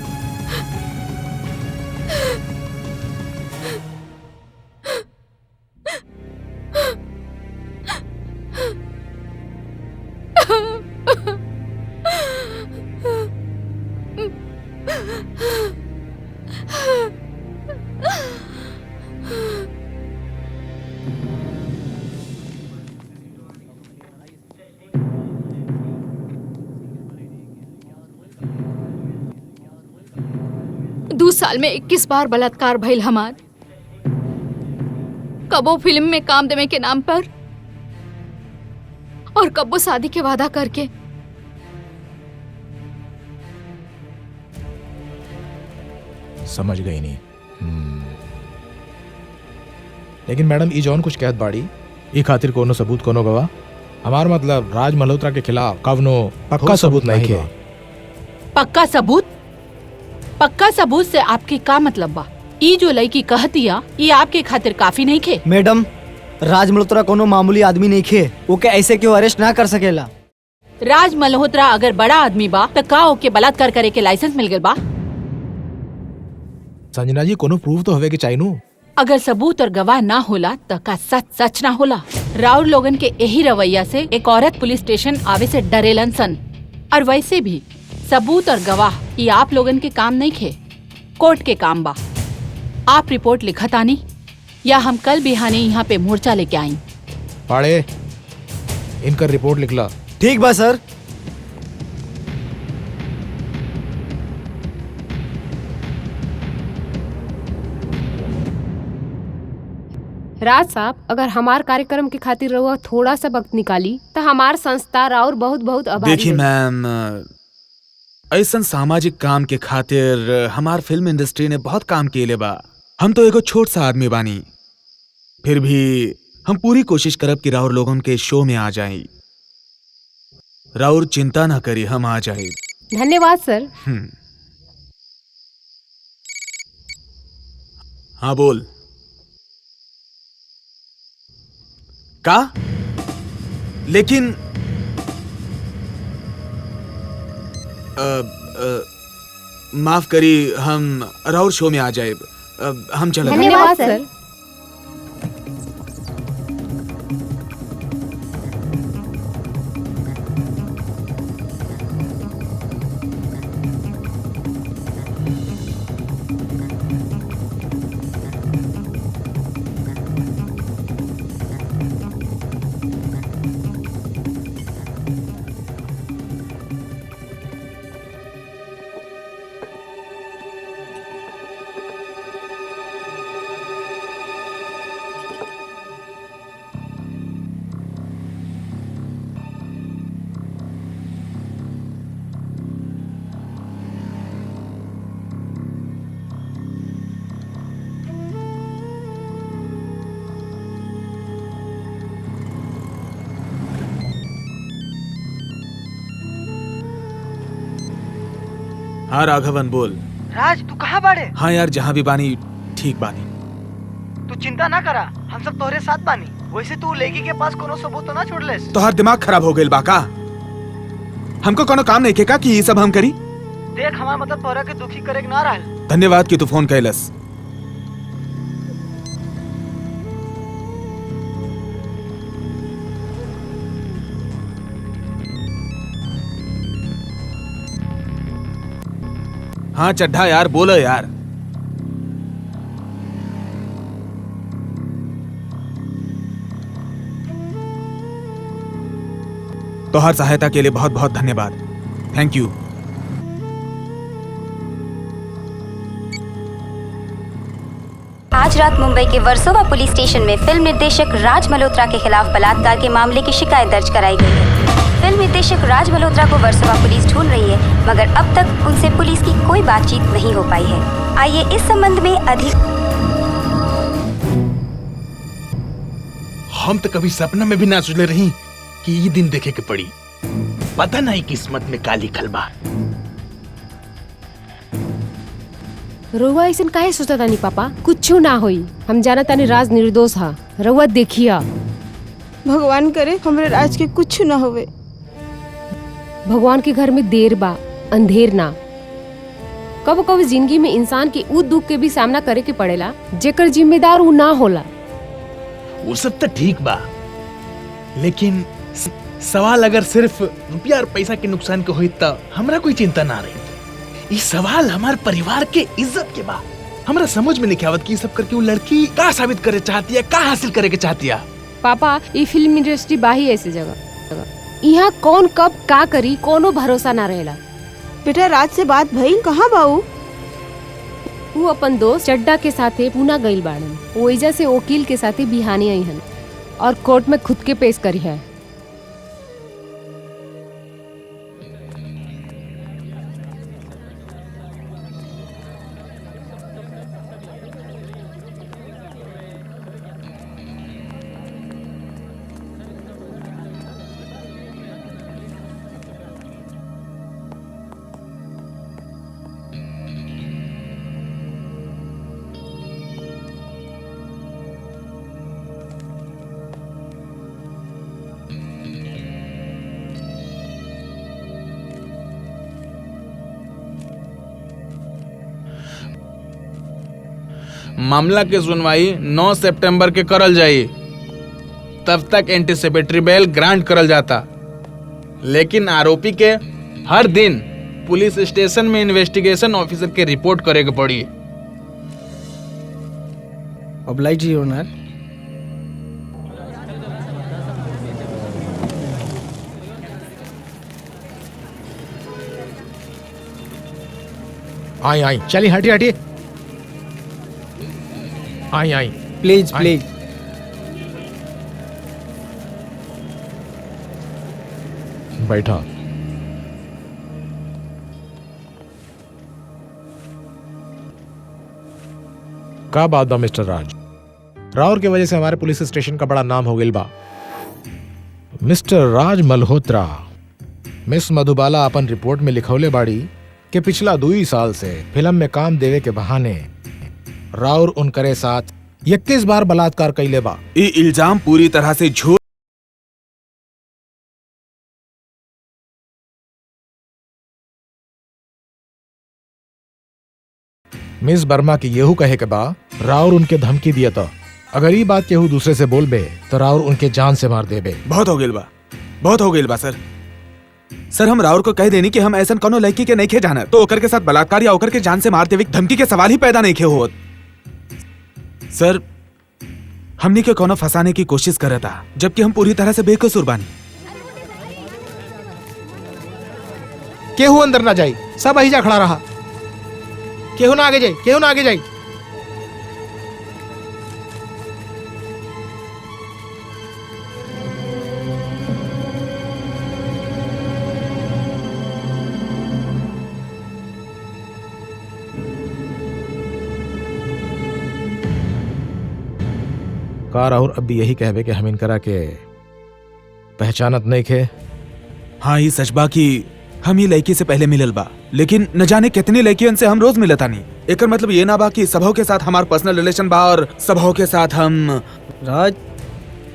दो साल में 21 बार बलात्कार भइल हमार। कबो फिल्म में काम देवे के नाम पर और कबो शादी के वादा करके। समझ गई नहीं। लेकिन मैडम ई जौन कुछ कहत बाड़ी, ई खातिर कोनो सबूत, कोनो गवाह? हमार मतलब राज मल्होत्रा के खिलाफ कवनो पक्का सबूत नहीं है। पक्का सबूत? पक्का सबूत से आपके का मतलब बा? ई जो लड़की कहतिया, ये आपके खातिर काफी नहीं खे? मैडम, राज मल्होत्रा कोनो मामूली आदमी नहीं खे। ओके ऐसे क्यों अरेस्ट ना कर सकेला? राज मल्होत्रा अगर बड़ा आदमी बा तो का ओके बलात्कार करे के लाइसेंस मिल गए बा? संजना जी, कोनो प्रूफ तो हवे के चाहिए। अगर सबूत और गवाह ना होला तो का सच सच ना होला? राउर लोगन के यही रवैया से एक औरत पुलिस स्टेशन आवे से डरेलन सन। और वैसे भी सबूत और गवाह ये आप लोगन के काम नहीं खे, कोर्ट के काम बा। आप रिपोर्ट लिखत आनी या हम कल बिहाने यहाँ पे मोर्चा लेके आई? पाड़े, इनका रिपोर्ट लिखला। ठीक बा सर। राज साहब, अगर हमार कार्यक्रम के खातिर रहुआ थोड़ा सा वक्त निकाली तो हमार संस्था राउर बहुत बहुत आभारी देखिए रही। मैम, ऐसा सामाजिक काम के खातिर हमार फिल्म इंडस्ट्री ने बहुत काम किए बा। हम तो एगो छोट सा आदमी बानी, फिर भी हम पूरी कोशिश करब कि राउर लोगन के शो में आ जाए। राउर चिंता ना करी, हम आ जाए। धन्यवाद सर। हाँ बोल। का? लेकिन माफ करी, हम राउर शो में आ जाए। हम चले। धन्यवाद सर। हाँ राघवन बोल। राज, तू कहाँ बाड़े? हाँ यार, जहाँ भी बानी ठीक बानी। तू चिंता ना करा, हम सब तोहरे साथ बानी। वैसे तू लड़की के पास कोनो सबूत तो ना छोड़लेस? तोहर दिमाग खराब हो गइल बा का? हमको कोनो काम नहीं केका कि ये सब हम करी। देख हमारा मतलब तोहरा के दुखी करे के ना रहल। धन्यवाद कि तू फोन कैलस। हाँ चड्ढा यार, बोलो यार। तो हर सहायता के लिए बहुत बहुत धन्यवाद। Thank you. आज रात मुंबई के वर्सोवा पुलिस स्टेशन में फिल्म निर्देशक राज मल्होत्रा के खिलाफ बलात्कार के मामले की शिकायत दर्ज कराई गई है। फिल्म निर्देशक राज मल्होत्रा को वर्सोवा पुलिस ढूंढ रही है, मगर अब तक उनसे पुलिस की कोई बातचीत नहीं हो पाई है। आइए इस संबंध में अधिक। हम तो कभी सपना में भी ना सोचले रही कि ये दिन देखे के पड़ी। पता नहीं किस्मत में का लिखल बा। रउआ ऐसन काहे सोचता तानी पापा? कुछू ना होई, हम जाना तानी राज निर्दोष हा। रउआ देखिया, भगवान करे हमरे राज के कुछ ना होवे। भगवान के घर में देर बा, अंधेर ना। कब कब जिंदगी में इंसान के उ दुख के भी सामना करे के पड़ेला जेकर जिम्मेदार उ ना होला। वो सब तो ठीक बा, लेकिन सवाल अगर सिर्फ रुपया और पैसा के नुकसान के होई त हमरा कोई चिंता ना रही। ये सवाल हमारे परिवार के इज्जत के बा। हमरा समझ में नहीं आवत कि सब करके वो लड़की का साबित करे चाहती है, का हासिल करे के चाहती है। पापा, ये फिल्म इंडस्ट्री बाही ऐसी जगह, यहाँ कौन कब का करी कोनो भरोसा ना रहेला। बेटा राज से बात भई कहाँ बाऊ? वो अपन दोस्त चड्डा के साथे पूना गईल बाड़न। ओइजा से वकील के साथे बिहानी आई हन और कोर्ट में खुद के पेश करी है। मामला के सुनवाई 9 सितंबर के करल जाई। तब तक एंटीसिपेटरी बेल ग्रांट करल जाता, लेकिन आरोपी के हर दिन पुलिस स्टेशन में इन्वेस्टिगेशन ऑफिसर के रिपोर्ट करे के पड़ी। Oblige your honour. I I, चलिए हटिए हटिए। I I, please please. बैठा। का बात बा मिस्टर राज? राउर के वजह से हमारे पुलिस स्टेशन का बड़ा नाम हो गइल बा। मिस्टर राज मल्होत्रा, मिस मधुबाला अपन रिपोर्ट में लिखौले बाड़ी कि पिछला 2 साल से फिल्म में काम देवे के बहाने राउर उनकरे साथ 21 बार बलात्कार कइले बा। ये इल्जाम पूरी तरह से झूठ। मिस वर्मा की येहू कहे के बा राउर उनके धमकी दिया था, अगर ये बात केहू दूसरे से बोलबे तो राउर उनके जान से मार देबे। बहुत हो गइल बा, बहुत हो गइल बा सर। सर हम राउर को कह देनी कि हम ऐसा कोनो लड़की के नहीं खे जाना, तो ओकर के साथ बलात्कार या ओकर के जान से मार देवे धमकी के सवाल ही पैदा नहीं खे होत। सर हमनी के कोनो फंसाने की कोशिश कर रहा था, जबकि हम पूरी तरह से बेकसूर बानी। केहू अंदर ना जाई, सब अहिजा खड़ा रहा। केहू ना आगे जाई, केहू ना आगे जाई। कार और अब भी यही कहवे कि हम इनकरा के पहचानत नहीं खे। हाँ ये सच बा कि हम ये लड़की से पहले मिलल बा, लेकिन न जाने कितनी लड़कियन से हम रोज मिलता नहीं। एकर मतलब ये ना बा कि सबों के साथ हमार पर्सनल रिलेशन बा और सबों के साथ हम। राज,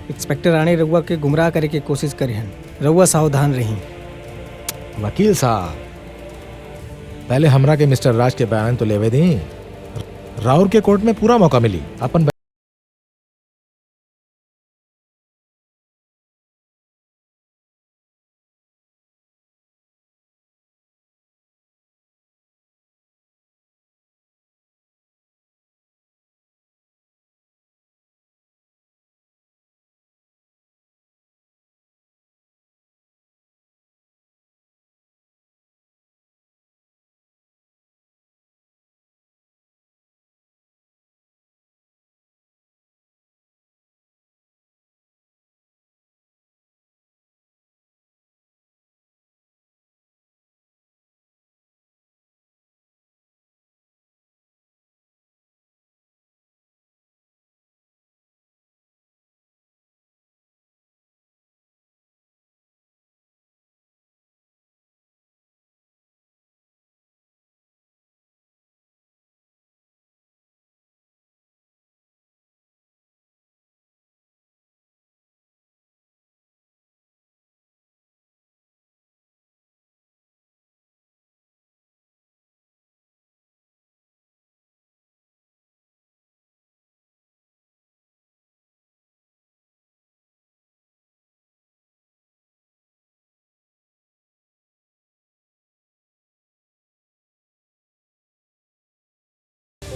इंस्पेक्टर रानी रउआ के गुमराह करे के कोशिश करी हन, रउआ सावधान रही। वकील साहब, पहले हमरा के मिस्टर राज के बयान तो लेवे दी। राउर के कोर्ट में पूरा मौका मिली अपन।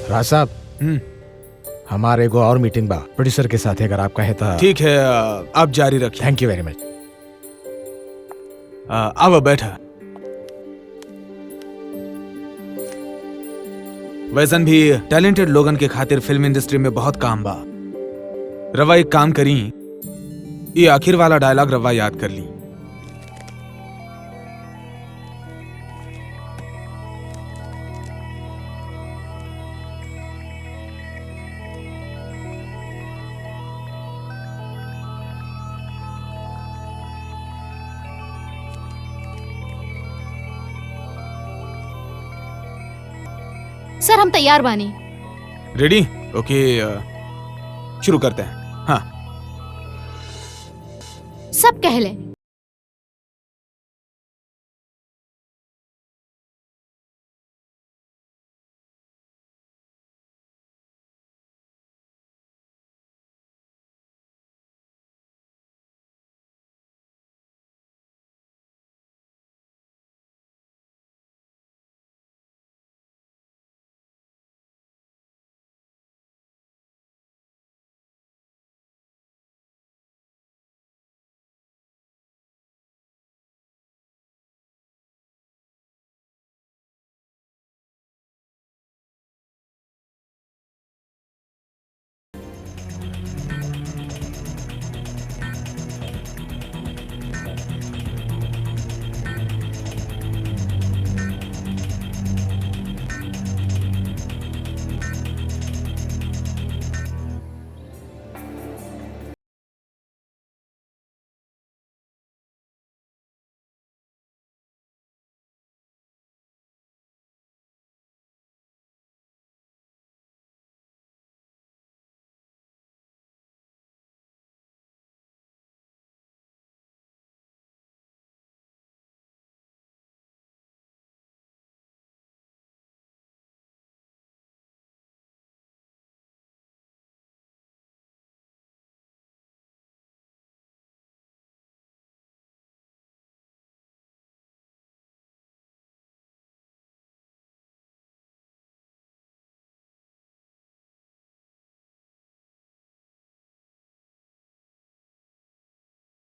राज साहब, हमारे को और मीटिंग बा प्रोड्यूसर के साथ, अगर आप कहे तो। ठीक है, आप जारी रखिए। थैंक यू वेरी मच। अब बैठा। वैसन भी टैलेंटेड लोगन के खातिर फिल्म इंडस्ट्री में बहुत काम बा। रवा एक काम करी, ये आखिर वाला डायलॉग रवा याद कर ली। सर हम तैयार बानी। रेडी? ओके, शुरू करते हैं। हाँ, सब कह ले।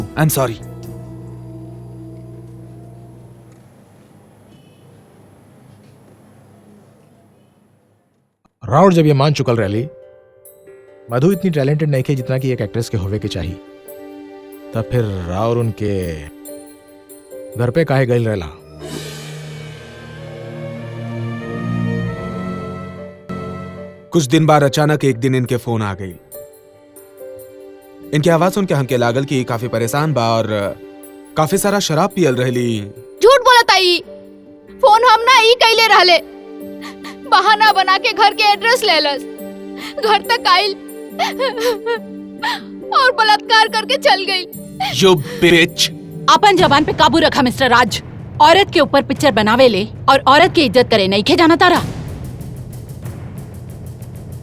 I am sorry. राउर जब ये मान चुकल रही, मधु इतनी टैलेंटेड नहीं थी जितना कि एक एक्ट्रेस के होवे के चाहिए, तब फिर राउर उनके घर पे काहे गई रहला? कुछ दिन बाद अचानक एक दिन इनके फोन आ गई। इनकी आवाज सुन के हमके लागल कि काफी परेशान बा और काफी सारा शराब पियल रहली। झूठ बोला ताई, फोन हम ना ही कैले रहले, बहाना बना के घर के एड्रेस लेलस, घर तक आइल और बलात्कार करके चल गई। You bitch! अपन जबान पे काबू रखा मिस्टर राज, औरत के ऊपर पिक्चर बनावे ले और औरत की इज्जत करे नहीं खे जाना तारा।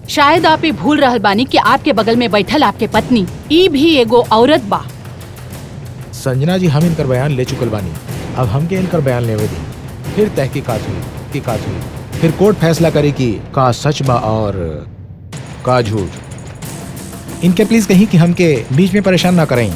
शायद आप ही भूल रहल बानी कि आपके बगल में बैठल आपके पत्नी ई भी एगो औरत बा। संजना जी, हम इनकर बयान ले चुकल बानी, अब हमके इनकर बयान लेवे दी, फिर तहकीकात हुई, फिर कोर्ट फैसला करे कि का सच बा और का झूठ। इनके प्लीज कहीं कि हमके बीच में परेशान ना करें।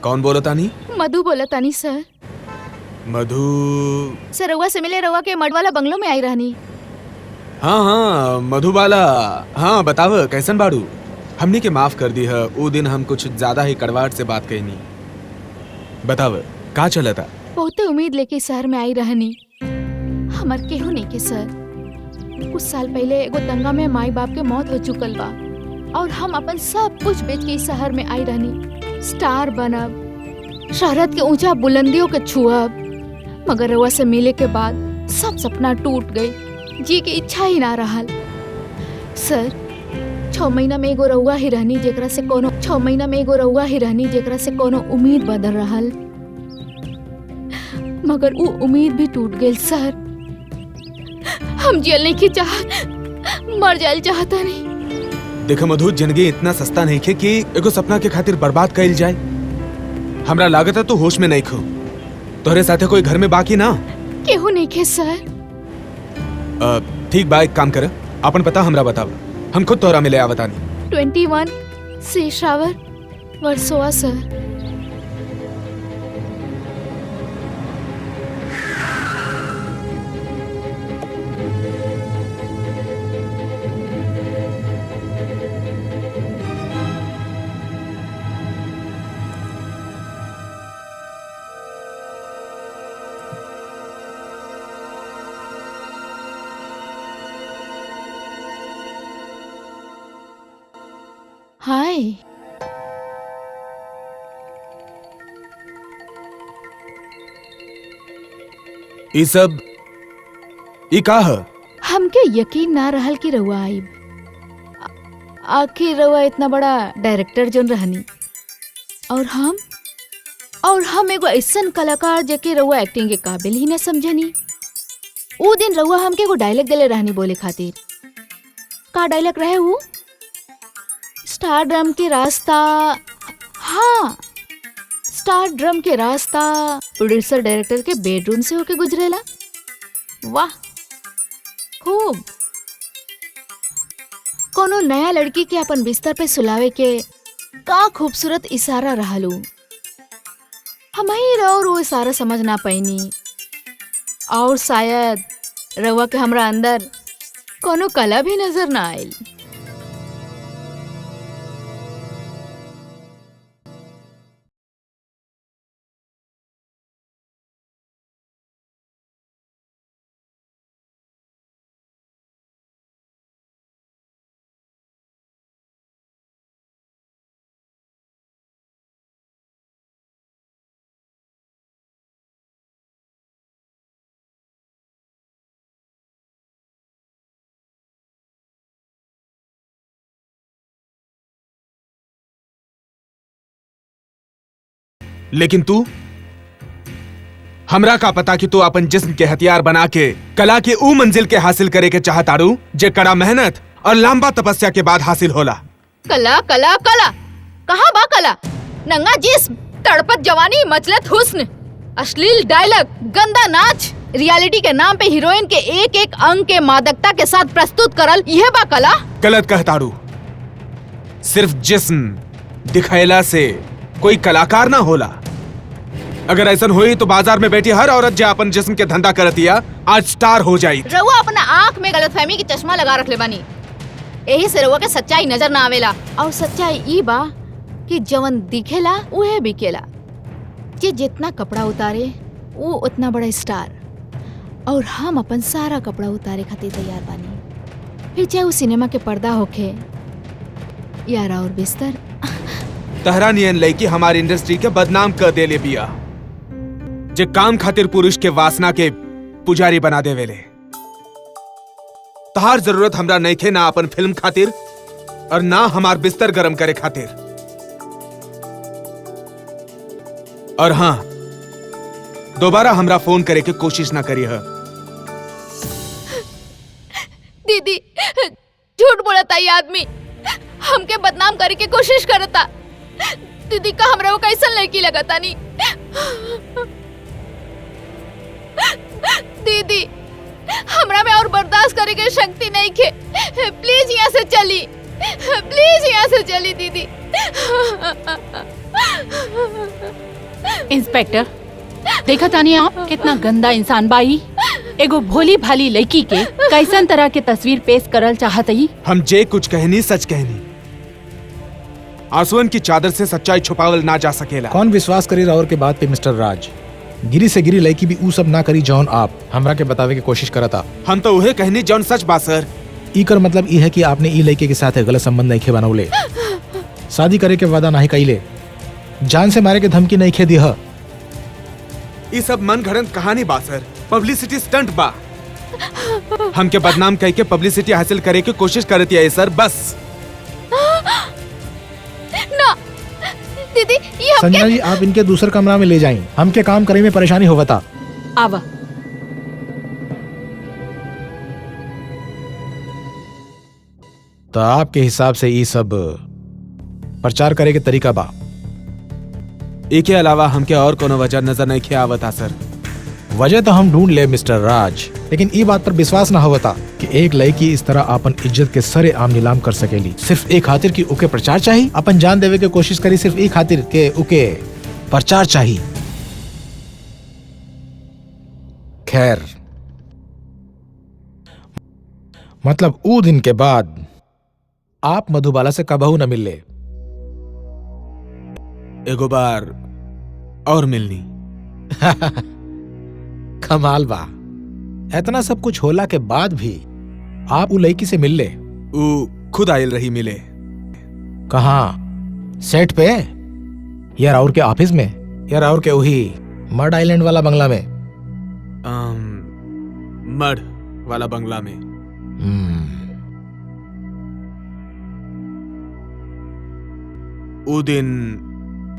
कौन बोलो तानी? मधु बोला तानी सर। मधु? सर रउआ से मिले, रउआ के मडवाला बंगलो में आई रहनी। हाँ मधुबाला, हाँ बताव कैसन बाड़ू? हमने के माफ कर दी है, वो दिन हम कुछ ज्यादा ही कड़वाहट से बात कहनी। बताव का चला था? बहुते उम्मीद लेके शहर में आई रहनी, हमार केहू नहीं के सर। कुछ साल पहले एगो दंगा में माई बाप के मौत हो चुकल बा और हम अपन सब कुछ बेच के इस शहर में आई रहनी। स्टार बनब, शहरत के ऊंचा बुलंदियों के छुअब, मगर रउआ से मिले के बाद सब सपना टूट गई, जी के इच्छा ही ना रहल। सर 6 महीना में एगो रउआ ही रहनी जेकरा से कोनो 6 महीना में एगो रउआ ही रहनी जेकरा से कोनो उम्मीद बदल रहल, मगर वो उम्मीद भी टूट गई। सर हम जेल नहीं की चाहत, मर जाए चाहता नहीं। देखो मधु, जिंदगी इतना सस्ता नहीं खे कि एगो सपना के खातिर बर्बाद कइल जाए। हमरा लागत है तू होश में नहीं खो। तोहरे साथे कोई घर में बाकी ना? केहू नहीं खे सर। ठीक बा, एक काम कर, अपन पता हमरा बताव, हम खुद तोहरा मिले आवतानी। 21 शेषावर वर्सोवा सर। हाय, ई सब ई का है? हमके यकीन ना रहल कि रउआ आइब। आखिर रउआ इतना बड़ा डायरेक्टर जोन रहनी और हम एगो ऐसन कलाकार जेके रउआ एक्टिंग के काबिल ही न समझनी। वो दिन रउआ हमके एगो डायलॉग देले रहनी बोले खातिर। का डायलॉग रहे वो? स्टार ड्रम के रास्ता, हाँ स्टार ड्रम के रास्ता प्रोड्यूसर डायरेक्टर के बेडरूम से होके गुजरेला। वाह, खूब। कोनो नया लड़की के अपन बिस्तर पे सुलावे के का खूबसूरत इशारा रहलू। हम ही और वो इशारा समझ ना पैनी, और शायद रवा के हमरा अंदर कोनो कला भी नजर ना आयल। लेकिन तू, हमरा का पता कि तू अपन जिस्म के हथियार बना के कला के ऊ मंजिल के हासिल करे के चाहतारू जे कड़ा मेहनत और लंबा तपस्या के बाद हासिल होला। कला कला कला कहाँ बा कला? नंगा जिस्म, तड़पत जवानी, मचलत हुस्न, अश्लील डायलॉग, गंदा नाच, रियलिटी के नाम पे हीरोइन के एक एक अंग के मादकता के साथ प्रस्तुत करल, यह बा कला? गलत कहतारू। सिर्फ जिस्म दिखायला से कोई कलाकार ना होला। अगर ऐसा हुई तो बाजार में बैठी हर औरत जो अपन जिस्म के धंधा करतिया आज स्टार हो जाई। रउआ अपना आँख में गलतफहमी की चश्मा लगा रखले बानी, यही से रउआ के सच्चाई नजर ना आवेला। और सच्चाई ई बा कि जवन दिखेला उहे बिकेला। जे जितना कपड़ा उतारे वो उतना बड़ा स्टार, और हम अपन सारा कपड़ा उतारे खातिर तैयार बानी, फिर चाहे वो सिनेमा के पर्दा होखे या और बिस्तर। तहरा नियन लड़की हमारी इंडस्ट्री के बदनाम कर देले बिया, जे काम खातिर पुरुष के वासना के पुजारी बना देवेले। तहार जरूरत हमरा नहीं थे ना अपन फिल्म खातिर और ना हमार बिस्तर गरम करे खातिर। और हाँ, दोबारा हमरा फोन करे के कोशिश ना करी है। दीदी झूठ बोलता ये आदमी, हमके बदनाम करे के कोशिश करता। दीदी का हमरा वो कैसन लड़की लगता नहीं। दीदी हमरा में और बर्दाश्त करे के शक्ति नहीं खे। प्लीज यहाँ से चली, प्लीज यहाँ से चली दीदी। इंस्पेक्टर, देखा तानी आप कितना गंदा इंसान बाई। एगो भोली भाली लड़की के कैसन तरह के तस्वीर पेश करल चाहत ही। हम जे कुछ कहनी सच कहनी। आंसुअन की चादर से सच्चाई छुपावल ना जा सकेला। कौन विश्वास करी राउर के बात पे मिस्टर राज? गिरी से गिरी लड़की भी ऊ सब ना करी जौन आप हमरा के बतावे की कोशिश करता। हम तो उहे कहनी जौन सच बा सर। ई कर मतलब ई है कि आपने ई लड़के के साथ गलत संबंध नहीं खे बनौले, शादी करे के वादा नहीं कइले, जान से मारे के धमकी नहीं खे दिया। ये सब मन घड़ंत कहानी बा सर, पब्लिसिटी स्टंट बा। हमके बदनाम कह के पब्लिसिटी हासिल करे की कोशिश करती है सर, बस। ना दीदी, ये संजना जी आप इनके दूसरे कमरा में ले जाएं, हमके काम करे में परेशानी होवता। आवा। तो आपके हिसाब से ये सब प्रचार करे के तरीका बा? एक अलावा हमके और कोनो वजह नजर नहीं खे आवता सर। वजह तो हम ढूंढ ले मिस्टर राज, लेकिन ई बात पर विश्वास ना होता कि एक लड़की इस तरह अपन इज्जत के सरे आम नीलाम कर सकेली सिर्फ एक खातिर कि उके प्रचार चाहिए। अपन जान देवे के कोशिश करी सिर्फ एक खातिर के उके प्रचार चाहिए। खैर, मतलब ऊ दिन के बाद आप मधुबाला से कबहू न मिले? एगो बार और मिलनी। कमाल बा, इतना सब कुछ होला के बाद भी आप उ लड़की से मिल ले? ऊ खुद आयल रही मिले। कहाँ? सेट पे या राउर के ऑफिस में या राउर के वही मड आइलैंड वाला बंगला में? मड वाला बंगला में। ऊ दिन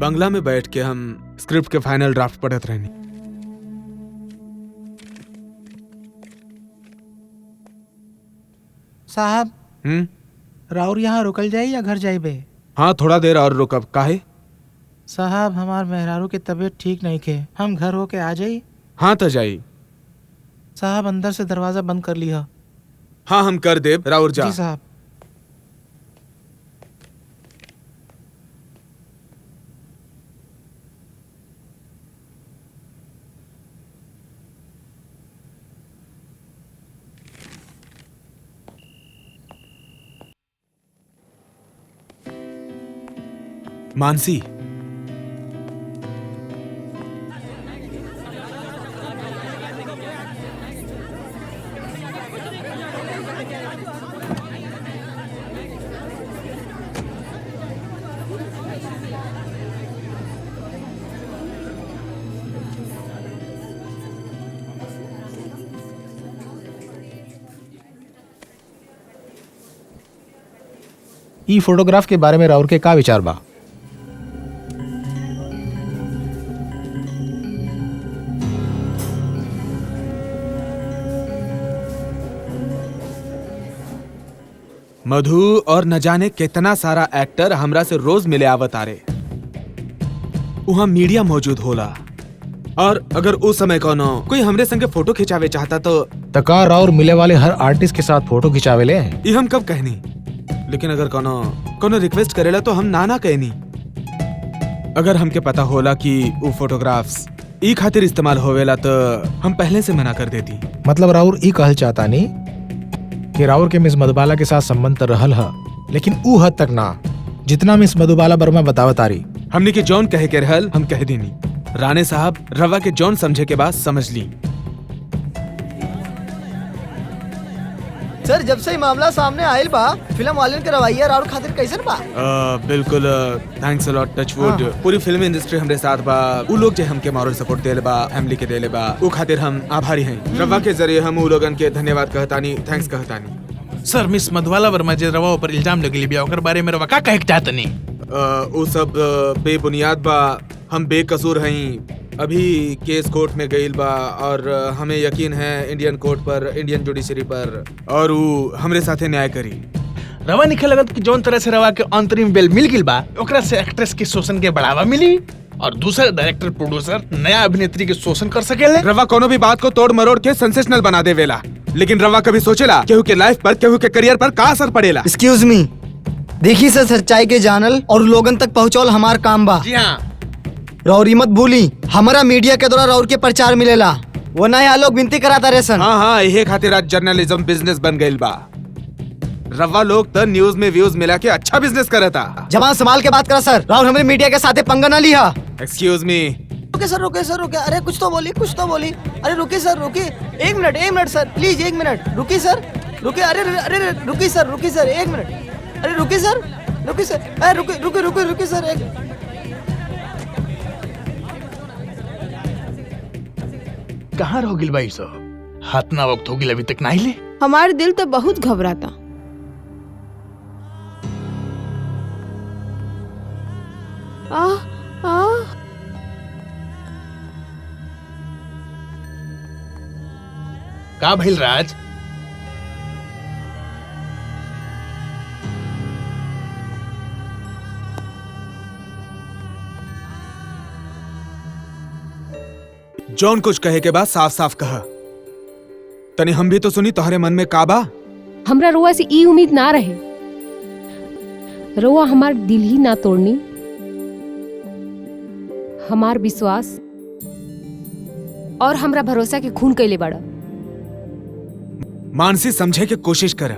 बंगला में बैठ के हम स्क्रिप्ट के फाइनल ड्राफ्ट पढ़त रहनी। साहब, राउर यहाँ रुकल जाए या घर जाइबे? हाँ, थोड़ा देर और रुकब। काहे? साहब, हमार मेहरारू की तबीयत ठीक नहीं के, हम घर होके आ जाई? हाँ तो जाई। साहब, अंदर से दरवाजा बंद कर लिया। हाँ, हम कर देब, राउर जा। जी साहब। मानसी, ई फोटोग्राफ के बारे में राउर के का विचार बा? मधु और न जाने कितना सारा एक्टर हमरा से रोज मिले आवत आ रे। वहाँ मीडिया मौजूद होला, और अगर उस समय कोनो कोई हमरे संगे फोटो खिंचावे चाहता तो तका राउर मिले वाले हर आर्टिस्ट के साथ फोटो खिंचावे ले? ये हम कब कहनी, लेकिन अगर कोनो रिक्वेस्ट करेला तो हम ना कहनी। अगर हमके पता होला कि वो फोटोग्राफ्स ई खातिर इस्तेमाल होवेला तो हम पहले से मना कर देती। मतलब राउर ई कहल चाहता नहीं कि राउर के मिस मधुबाला के साथ संबंध तो रहल है, लेकिन ऊ हद तक ना जितना मिस मधुबाला वर्मा बतावत आ रही। हमने के जॉन कहे के रहल हम कह दीनी। राणे साहब रवा के जॉन समझे के बाद समझ ली। सर, जब से मामला सामने आयल बा, फिल्म वालन के रवैया और खातिर कैसन बा? बिल्कुल, थैंक्स अ लॉट, टचवुड। पूरी फिल्म इंडस्ट्री हमरे साथ बा। उ लोग जे हमके मॉरल सपोर्ट देले बा, फैमिली के देले बा, उ खातिर हम आभारी हैं। रवा के जरिए हम उ लोगन के धन्यवाद कहतानी, थैंक्स कहतानी। सर मिस मधुबाला वर्मा जे रवा ऊपर इल्जाम लगली बिया ओकर बारे में रवा का कहे के चाहतनी? वो सब बेबुनियाद बा, हम बेकसूर हई। अभी केस कोर्ट में गईल बा और हमें यकीन है इंडियन कोर्ट पर, इंडियन जुडिशरी पर, और वो हमरे साथे न्याय करी। रवा निखे लगत कि जौन तरह से रवा के अंतरिम बेल मिल गिल बा ओकरा से एक्ट्रेस के शोषण के बढ़ावा मिली और दूसरा डायरेक्टर प्रोड्यूसर नया अभिनेत्री के शोषण कर सकेले। रवा कोनो भी बात को तोड़ मरोड़ के सेंसेशनल बना देवेला, लेकिन रवा कभी सोचेला केहू के लाइफ पर, केहू के करियर पर का असर पड़ेला? एक्सक्यूज मी, देखी सर सच्चाई के जानल और लोगन तक पहुँचौल हमार काम बा। जी हाँ, रौरी मत भूली, हमारा मीडिया के द्वारा रौर के प्रचार मिलेला, वो नया लोग विनती कराता रहे सन। हाँ, यही खातिर आज जर्नलिज्म बिजनेस बन गईल बा। रवा लोग तो न्यूज में व्यूज मिला के अच्छा बिजनेस करता। जवान संभाल के बात करा सर, राहुल हमारे मीडिया के साथ पंगा ना लिया। Excuse me. रुके सर, रुके सर, रुके। अरे कुछ तो बोली, कुछ तो बोली। अरे रुके सर, रुके। एक मिनट सर, प्लीज 1 मिनट। रुकी सर, रुके। अरे अरे रुकी सर, 1 मिनट। अरे रुके सर, रुके सर। अरे रुके सर एक। कहाँ रह गिल भाई सब? हाथ ना वक्त हो गिल अभी तक नहीं ले। हमारे दिल तो बहुत घबराता। का भइल राज? जॉन कुछ कहे के बाद साफ साफ कहा। तनी हम भी तो सुनी तोहरे मन में काबा। हमरा रोआ से ई उम्मीद ना रहे। रोआ हमार दिल ही ना तोड़नी, हमार विश्वास और हमरा भरोसा के खून कैले बड़ा। मानसी समझे के कोशिश कर।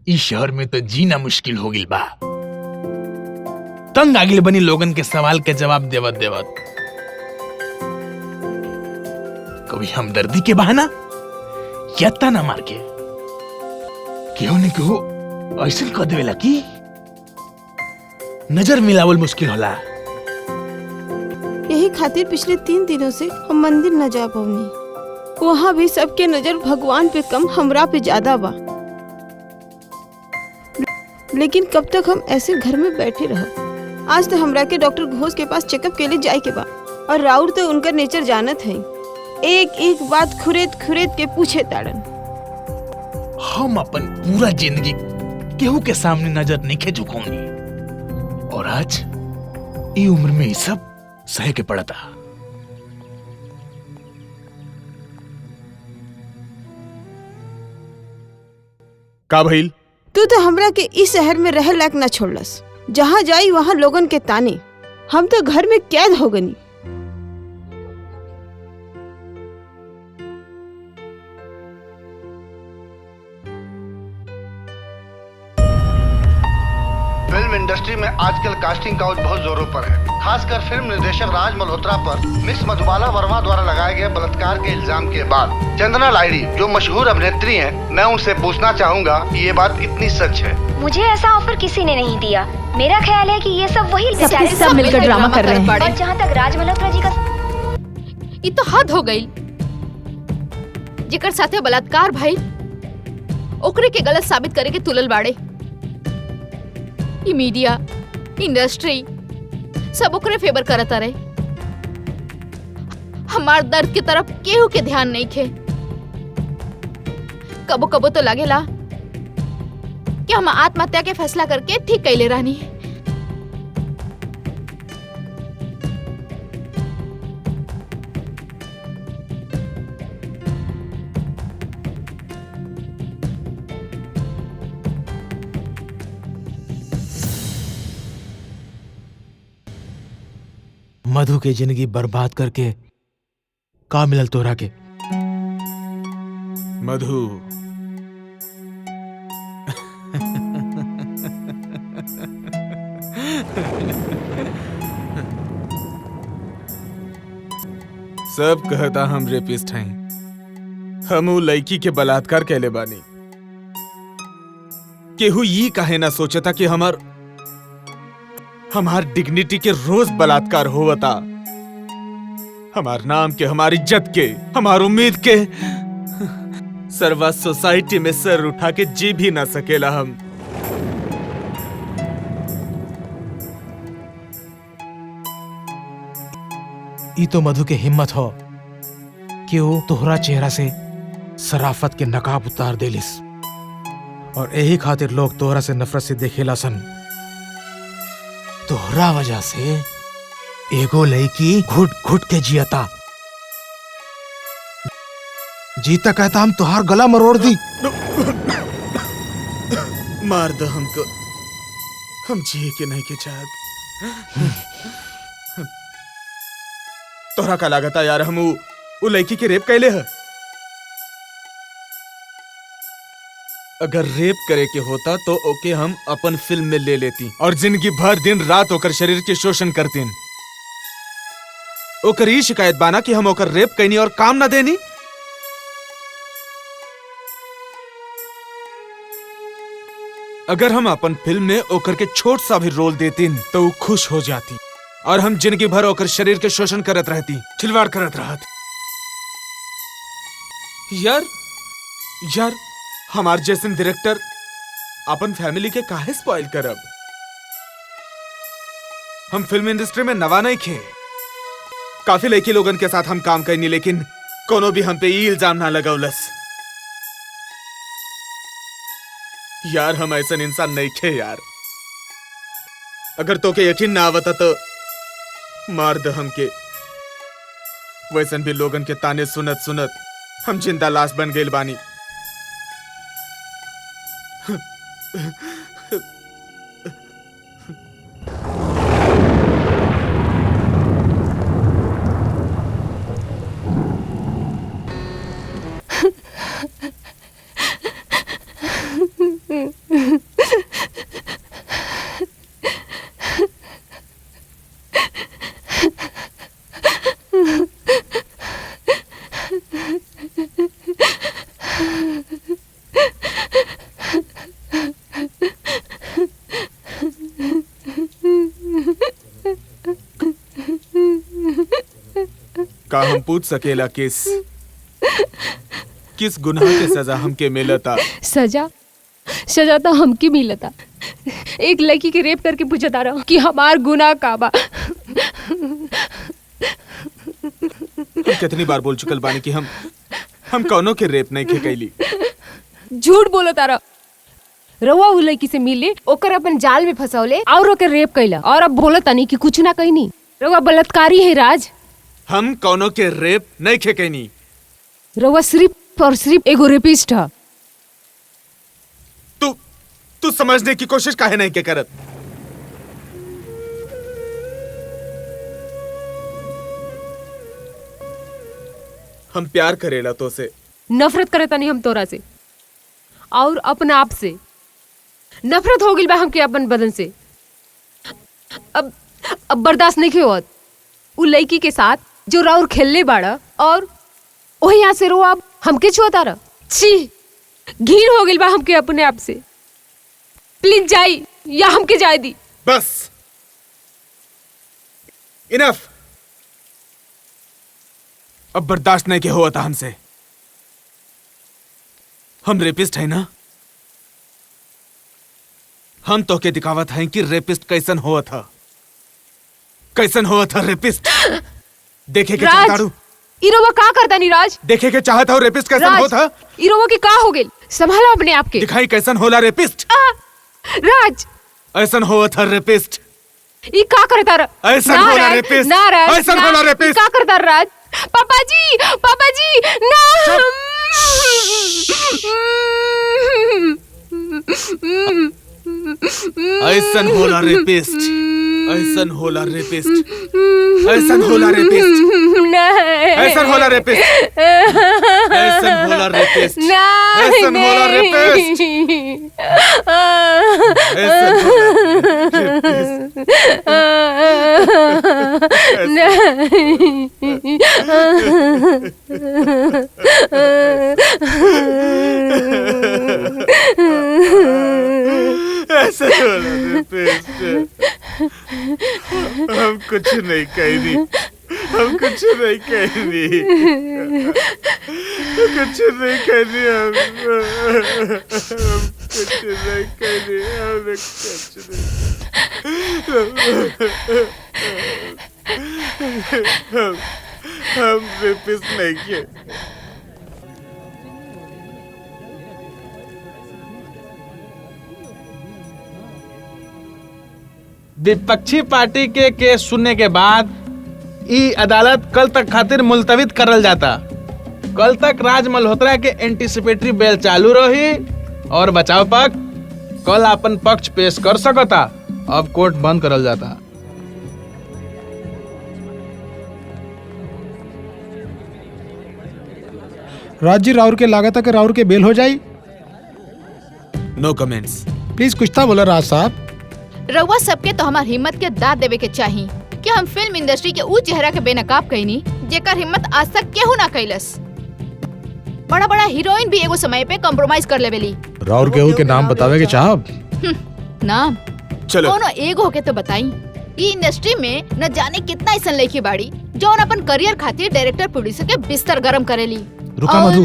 इस शहर में तो जीना मुश्किल हो गिल बा। तंग आगिल बनी लोगन के सवाल के जवाब देवत देवत। कभी हमदर्दी के बहाना या ताना मार के केहू ने केहू ऐसे कह देवेला कि नजर मिलावल मुश्किल होला। यही खातिर पिछले 3 दिनों से हम मंदिर न जा पाऊनी। वहाँ भी सबके नजर भगवान पे कम हमरा पे ज्यादा बा। लेकिन कब तक हम ऐसे घर में बैठे रह। आज तो हमरा के डॉक्टर घोष के पास चेकअप के लिए जाए के बा। और राउर तो उनका नेचर जानत है, एक एक बात खुरेद खुरेद के पूछे ताड़न। हम अपन पूरा जिंदगी केहू के सामने नजर नहीं झुकाऊंगी, और आज ये उम्र में ये सब सह के पड़ा था। का भइल? तू तो हमरा के इस शहर में रह लायक न छोड़लस। जहाँ जाई वहाँ लोगन के ताने। हम तो घर में कैद हो गनी। फिल्म इंडस्ट्री में आजकल कास्टिंग काउच बहुत जोरों पर है। खासकर फिल्म निर्देशक राज मल्होत्रा पर मिस मधुबाला वर्मा द्वारा लगाए गए बलात्कार के इल्जाम के बाद चंदना लाहिड़ी जो मशहूर अभिनेत्री हैं, मैं उनसे पूछना चाहूँगा कि ये बात इतनी सच है? मुझे ऐसा ऑफर किसी ने नहीं दिया। मेरा ख्याल है कि ये सब वही सब मिलकर ड्रामा कर रहे हैं। और जहाँ तक राज मल्होत्रा जी का, ये तो हद हो गई। जेकर साथे बलात्कार भाई ओकरे के गलत साबित करे के तुलल बाड़े। ये मीडिया, इंडस्ट्री सब ओकरे फेवर करता रहे। हमार दर्द के तरफ केहू के ध्यान नहीं खे। कबो कबो तो लगेला कि हम आत्महत्या के फैसला करके ठीक कैले रहनी। मधु के जिंदगी बर्बाद करके का मिलल तोरा के? मधु सब कहता हम रेपिस्ट हैं। हम उ लड़की के बलात्कार कैले बानी। केहू ये काहे ना सोचता कि हमार डिग्निटी के रोज बलात्कार होवता। हमार नाम के, हमारी इज्जत के, हमार उम्मीद के सर्वा सोसाइटी में सर उठा के जी भी ना सकेला हम। ई तो मधु के हिम्मत हो कि वो तोहरा चेहरा से सराफत के नकाब उतार देलिस, और यही खातिर लोग तोहरा से नफरत से देखेला सन। तोहरा वजह से एगो लड़की घुट घुट के जियता। जीता कहता हम तोहार गला मरोड़ दी। मार दो हमको, हम जिए के नहीं के चाहत। तोहरा का लागता यार हम उ लड़की के रेप कैले है? अगर रेप करे के होता तो ओके हम अपन फिल्म में ले लेती और जिंदगी भर दिन रात ओकर शरीर के शोषण करतीन। ओकर ही शिकायत बाना कि हम ओकर रेप कैनी और काम ना देनी। अगर हम अपन फिल्म में ओकर के छोट सा भी रोल देतीन तो वो खुश हो जाती और हम जिंदगी भर ओकर शरीर के शोषण करत रहती, खिलवाड़ करत रहत। यार हमार जैसन डायरेक्टर अपन फैमिली के काहे स्पॉइल करब? हम फिल्म इंडस्ट्री में नवा नहीं खे। काफी लड़की लोगन के साथ हम काम करनी, लेकिन कोनो भी हम पे ये इल्जाम ना लगौलस। यार हम ऐसा इंसान नहीं खे यार। अगर तो के यकीन ना आवता तो मार द हमके। वैसन भी लोगन के ताने सुनत सुनत हम जिंदा लाश बन गइल बानी। का हम पूछ सकेला किस गुनाह के सजा हमके मिलता? सजा सजा तो हमके मिलता। एक लड़की के रेप करके पूछता रहा कि हमार गुनाह का बा। हम कितनी बार बोल चुकल बानी कि हम कौनों के रेप नहीं के कैली। झूठ बोलता रहा। रउआ उ लड़की से मिले, ओकर अपन जाल में फंसौले और ओकर रेप कैला, और अब बोलता नहीं कि कुछ ना कहनी। रउआ बलात्कारी है राज। हम कौनों के रेप नहीं के कैनी। रउआ सिर्फ और सिर्फ एगो रेपिस्ट है। तू समझने की कोशिश काहे नहीं के करत? हम प्यार करेला तो से। नफरत करता नहीं हम तोरा से और अपने आप से। नफरत हो गई बा हमके अपन बदन से। अब बर्दाश्त नहीं होत उ लड़की के साथ जो राउर खेलने बाड़ा, और वही यहाँ से रो आप हमके छुआता रहा। छी, घिन हो गई बा हमके अपने आप से। प्लीज जाई या हमके जाए दी। बस इनफ। अब बर्दाश्त नहीं के हुआ था हमसे। हम रेपिस्ट है ना? हम तो के दिखावत हैं कि रेपिस्ट कैसन हुआ था। कैसन हुआ था रेपिस्ट। देखे के चाहता हूं। इरोवा का करता नहीं राज? देखे के चाहता हूं रेपिस्ट कैसन हुआ था। इरोवा के का हो गई? संभालो अपने आप के। दिखाई कैसन होला रेपिस्ट। राज ऐसन हुआ था रेपिस्ट। ई का करता रहा? ऐसन होला रेपिस्ट। ना राज, ऐसन होला रेपिस्ट। का करता राज? पापा जी ना। ऐसन होला रेपिस्ट। ऐसन होला रेपिस्ट। ऐसन होला रेपिस्ट। ऐसन होला रेपिस्ट। ऐसन होला रेपिस्ट। ऐसन होला रेपिस्ट। ऐसन ऐसा होला रेपिस्ट। हम कुछ नहीं कहनी। हम कुछ नहीं कहनी। कुछ नहीं कहनी। हम कुछ नहीं कहनी। हमने कुछ नहीं। हम रेपिस्ट नहीं किए। विपक्षी पार्टी के केस सुनने के बाद ई अदालत कल तक खातिर मुलतवित करल जाता। कल तक राज मल्होत्रा के एंटीसिपेटरी बेल चालू रही और बचाव पक्ष कल अपन पक्ष पेश कर सकता। अब कोर्ट बंद करल जाता। राज जी, राउर के लागत है कि राउर के बेल हो जाई। नो कमेंट्स। प्लीज कुछ था बोला राज साहब। रउआ सबके तो हमार हिम्मत के दाद देवे के चाही कि हम फिल्म इंडस्ट्री के ऊ चेहरा के बेनकाब कईनी जेकर हिम्मत आज तक केहू ना कैलस। बड़ा बड़ा हीरोइन भी एगो समय पे कॉम्प्रोमाइज कर लेवेली। राउर केहू के नाम बतावे के चाहब। नाम चलो कोनो एगो के तो बताई। ई इंडस्ट्री में न जाने कितना ऐसा लड़की बाड़ी जौन अपन करियर खातिर डायरेक्टर प्रोड्यूसर के बिस्तर गरम करेली। रुका मधु,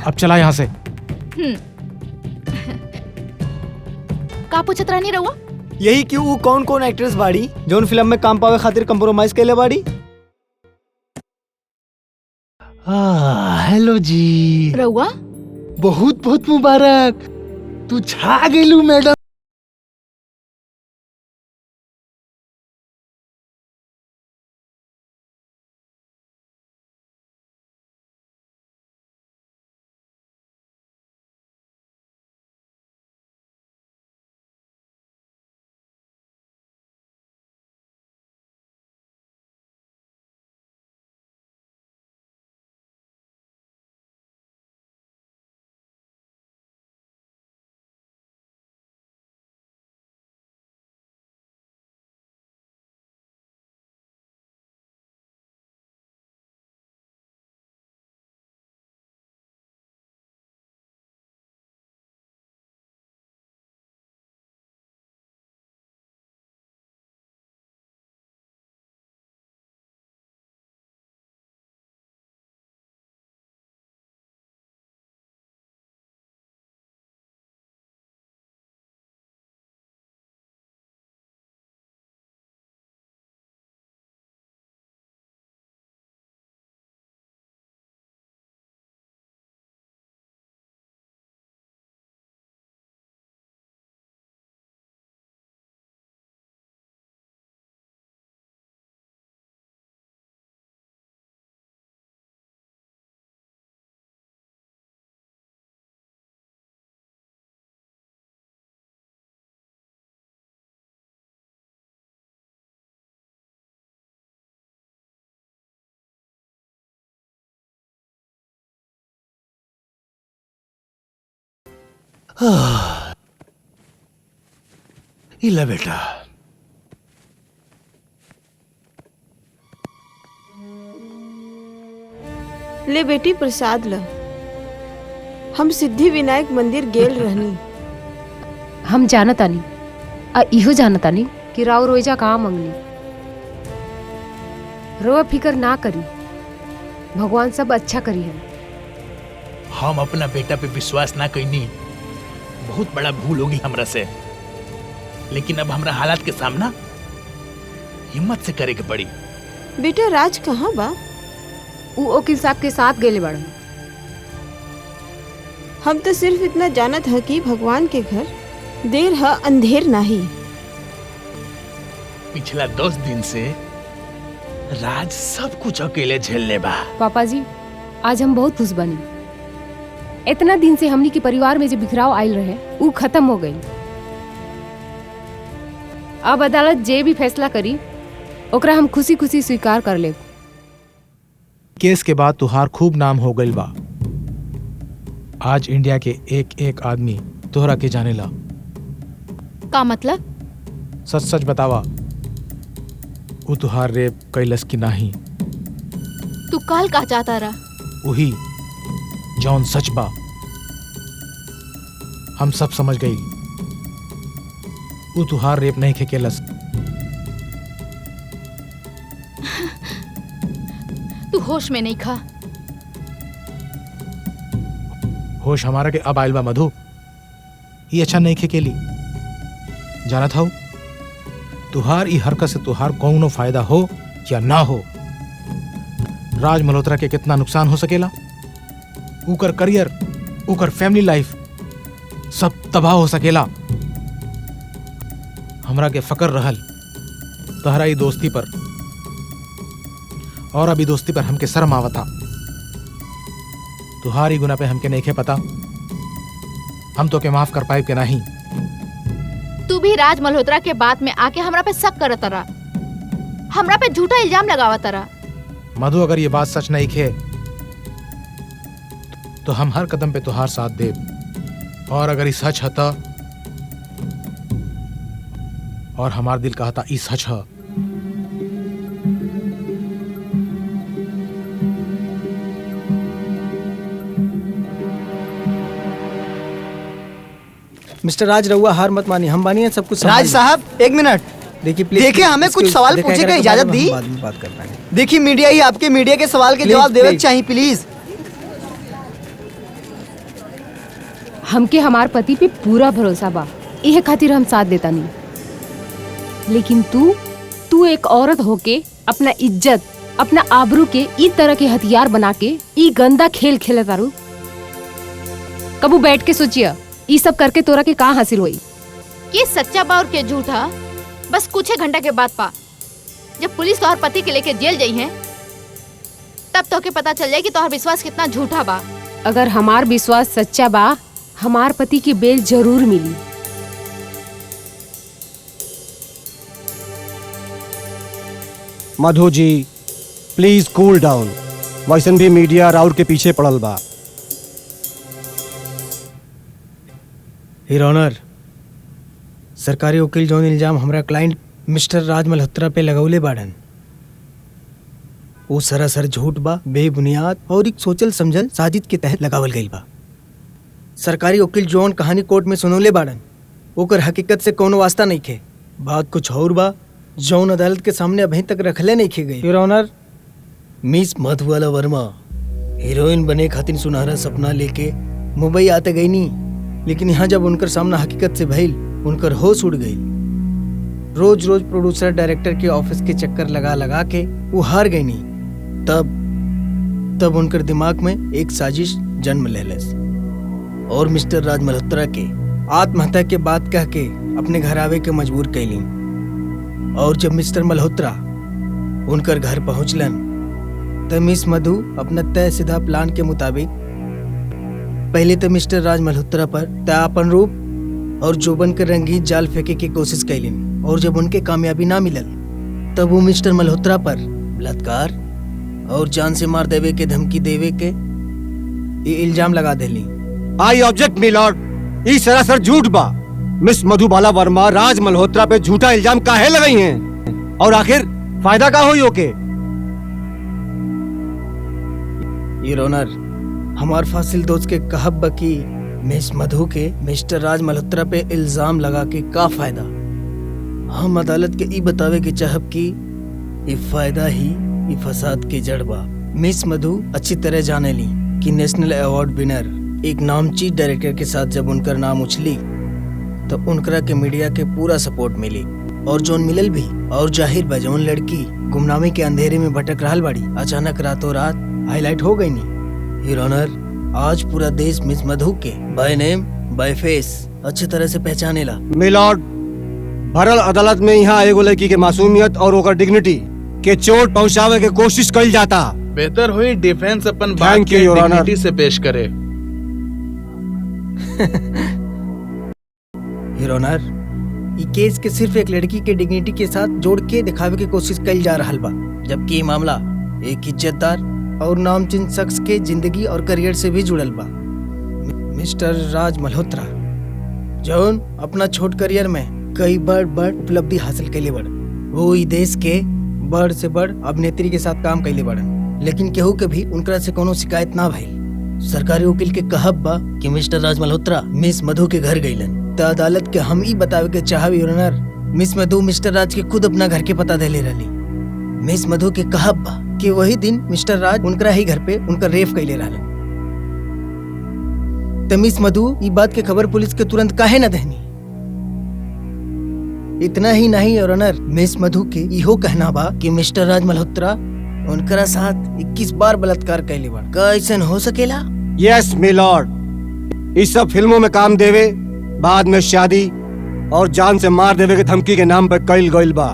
अब चला यहाँ से। का पूछत रहनी रहुआ? यही कि वो कौन कौन एक्ट्रेस बाड़ी जौन फिल्म में काम पावे खातिर कंप्रोमाइज कैले बाड़ी। हेलो जी। रहुआ बहुत बहुत मुबारक। तू छा गेलू मैडम। इला बेटा, ले बेटी प्रसाद ला। हम सिद्धि विनायक मंदिर गेल रहनी। हम जानतानी आ इहो जानतानी कि राव रोजा कहाँ मंगनी। रोआ फिकर ना करी, भगवान सब अच्छा करी है। हम अपना बेटा पे विश्वास ना कईनी, बहुत बड़ा भूल होगी हमरा से। लेकिन अब हमरा हालात के सामना हिम्मत से करे के पड़ी। बेटा राज कहाँ बा? ऊ वकील साहब के साथ गेले बाड़न। हम तो सिर्फ इतना जानत है कि भगवान के घर देर है अंधेर नहीं। पिछला 10 दिन से राज सब कुछ अकेले झेल ले बा। पापा जी, आज हम बहुत खुश बनी। इतना दिन से हमनी के परिवार में जो बिखराव आयल रहे वो खत्म हो गई। अब अदालत जे भी फैसला करी ओकरा हम खुशी खुशी स्वीकार कर ले। केस के बाद तुहार खूब नाम हो गइल बा। आज इंडिया के एक एक आदमी तोहरा के जाने ला। का मतलब? सच सच बतावा, वो तुहार रेप कैलस की नाही? तू काल का चाहता रहा? वही जौन सच बा। हम सब समझ गई, वो तुहार रेप नहीं खे केलस। तू होश में नहीं खा। होश हमारा के अब आयल बा मधु। ये अच्छा नहीं खे केली। जाना था तुहार ई हरकत से तुहार कौनो फायदा हो या ना हो, राज मल्होत्रा के कितना नुकसान हो सकेला। उकर करियर, उकर फैमिली लाइफ सब तबाह हो सकेला। हमरा के फकर रहल तहरा ई दोस्ती पर, और अभी दोस्ती पर हमके शर्म आवता। तुहारी गुना पे हमके नहीं खे पता। हम तो के माफ कर पाए के नहीं। तू भी राज मल्होत्रा के बात में आके हमरा पे शक करत रहा, हमरा पे झूठा इल्जाम लगावत रहा। मधु, अगर ये बात सच नहीं खे तो हम हर कदम पे तुहार साथ देब। और अगर ये सच है तो, और हमार दिल कहता ई सच है, मिस्टर राज, रहुआ हार मत मानिए, हम मानिए सब कुछ। राज साहब एक मिनट देखिए प्लीज। देखिए, हमें कुछ सवाल पूछने की इजाजत दी। बाद में बात कर पाएंगे। देखिए, मीडिया ही आपके मीडिया के सवाल के जवाब देवे चाहिए प्लीज। हमके हमार पति पे पूरा भरोसा बा, यह खातिर हम साथ देता नहीं। लेकिन तू एक औरत होके अपना इज्जत, अपना आबरू के ई तरह के हथियार बना के ई गंदा खेल खेले तारू। कबू बैठ के सोचिया ई सब करके तोरा के कहाँ हासिल हुई? ये सच्चा बा और के झूठा बस कुछ ही घंटा के बाद पा। जब पुलिस तोहर पति के लेके जेल गई है तब तो के पता चल जाए कि तोहर विश्वास कितना झूठा बा। अगर हमार विश्वास सच्चा बा, हमार पति की बेल जरूर मिली। Madhu ji please cool down. वैसन भी मीडिया राउर के पीछे पड़ल बा। हियर ऑनर, सरकारी वकील जौन इल्जाम हमरा क्लाइंट मिस्टर राज मल्होत्रा पे लगौले बाड़न वो सरासर झूठ बा, बेबुनियाद और एक सोचल समझल साजिश के तहत लगावल गईल बा। सरकारी वकील जौन कहानी कोर्ट में सुनौले बाड़न ओकर हकीकत से कोनो वास्ता नहीं खे। बात कुछ और बा जौन अदालत के सामने अभी तक रखले नहीं खे गई। Here honour, miss Madhubala Verma heroine बने खातिर सुनहरा सपना लेके मुंबई आते गई नी, लेकिन यहाँ जब उनकर सामना हकीकत से भइल उनकर होश उड़ गई। रोज रोज प्रोड्यूसर डायरेक्टर के ऑफिस के चक्कर लगा लगा के वो हार गई नी। तब उनकर दिमाग में एक साजिश जन्म लेलस और मिस्टर राज मल्होत्रा के आत्महत्या के बात कह के अपने घर आवे के मजबूर कैली। और जब मिस्टर मल्होत्रा उनकर घर पहुंचलन तब मिस मधु अपना तय सीधा प्लान के मुताबिक पहले तो मिस्टर राज मल्होत्रा पर तयापन रूप और जोबन के रंगीन जाल फेंके की कोशिश कैलिन। और जब उनके कामयाबी ना मिलल तब वो मिस्टर मल्होत्रा पर बलात्कार और जान से मार देवे के धमकी देवे के ये इल्जाम लगा देली। I object me Lord. ई सरासर झूठ बा। मिस मधुबाला वर्मा राज मल्होत्रा पे झूठा इल्जाम काहे लगाई हैं और आखिर फायदा का होई ओके? योर ऑनर, हमार फासिल दोस्त के कहब बा कि मिस मधु के मिस्टर राज मल्होत्रा पे इल्जाम लगा के का फायदा। हम अदालत के ई बतावे के चाहब कि ये फायदा ही ये फसाद की जड़ बा। मिस मधु अच्छी तरह जाने ली कि नेशनल अवार्ड विनर एक नामचीन डायरेक्टर के साथ जब उनकर नाम उछली तो उनकरा के मीडिया के पूरा सपोर्ट मिली और जोन मिलल भी। और जाहिर बा जौन लड़की गुमनामी के अंधेरे में भटक रहल बाड़ी अचानक रातों रात हाईलाइट हो गई नी। योर ऑनर, आज पूरा देश मिस मधु के बाय नेम बाय फेस अच्छी तरह से पहचाने ला। मिलॉर्ड, भरल अदालत में यहाँ एगो लड़की के मासूमियत और ओकर डिग्निटी के चोट पहुँचावे के कोशिश कल जाता। बेहतर हुई डिफेंस अपन बात Thank you, के Your Honor. डिग्निटी से पेश करे। योर ऑनर, ये केस के सिर्फ एक लड़की के डिग्निटी के साथ जोड़ के दिखावे की कोशिश कल जा रहा बा, जबकि ये मामला एक इज्जतदार और नामचीन शख्स के जिंदगी और करियर से भी जुड़ल बा। मिस्टर राज मल्होत्रा जौन अपना छोट करियर में कई बड़ उपलब्धि हासिल कैले बड़। वो ई देश के बड़ से बड़ अभिनेत्री के साथ काम कैले बड़, लेकिन केहू के भी उनकरा से कोनो शिकायत ना भइल। सरकारी वकील के कहब बा कि मिस्टर राज मल्होत्रा मिस मधु के घर गईलन। तो अदालत के हम ई बतावे के चाहब your honour, miss Madhu mister Raj के खुद अपना घर के पता देले रहली। मिस मधु के कहब बा कि वही दिन मिस्टर राज उनकरा ही घर पे उनका रेप कैले रहलन। तो मिस मधु ई बात के खबर पुलिस के तुरंत काहे न देनी। इतना ही नहीं योर ऑनर, मिस मधु के इहो कहना बा कि मिस्टर राज मल्होत्रा उनकरा साथ 21 बार बलात्कार कैले बा। का ऐसा हो सकेला? यस मिलॉर्ड, इस सब फिल्मों में काम देवे बाद में शादी और जान से मार देवे के धमकी के नाम पर कईल गईल बा।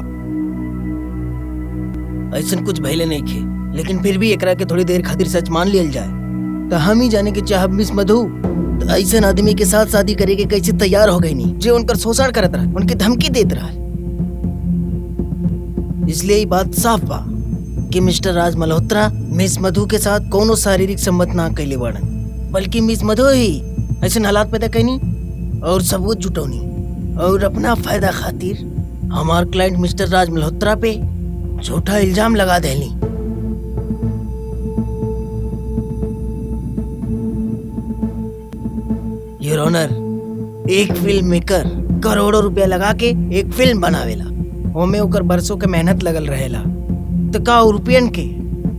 ऐसा कुछ भइले नहीं खे, लेकिन फिर भी एकरा के थोड़ी देर खातिर सच मान लियल जाए। तो हम ही जाने के चाहब मिस मधु ऐसा आदमी के साथ शादी करे के कैसे तैयार हो गई नहीं जो उनकर शोषण करत रहा, उनकी धमकी देत रहा। इसलिए ये बात साफ बा कि मिस्टर राज मल्होत्रा मिस मधु के साथ कोनो शारीरिक संबंध ना कैले बाड़न, बल्कि मिस मधु ही ऐसे हालात पैदा कैनी और सबूत जुटौनी और अपना फायदा खातिर हमार क्लाइंट मिस्टर राज मल्होत्रा पे झूठा इल्जाम लगा देली। योर ऑनर, एक फिल्म मेकर करोड़ों रुपया लगा के एक फिल्म बनावेला, ओमे ओकर बरसों के मेहनत लगल रहेला। तो का रुपयन के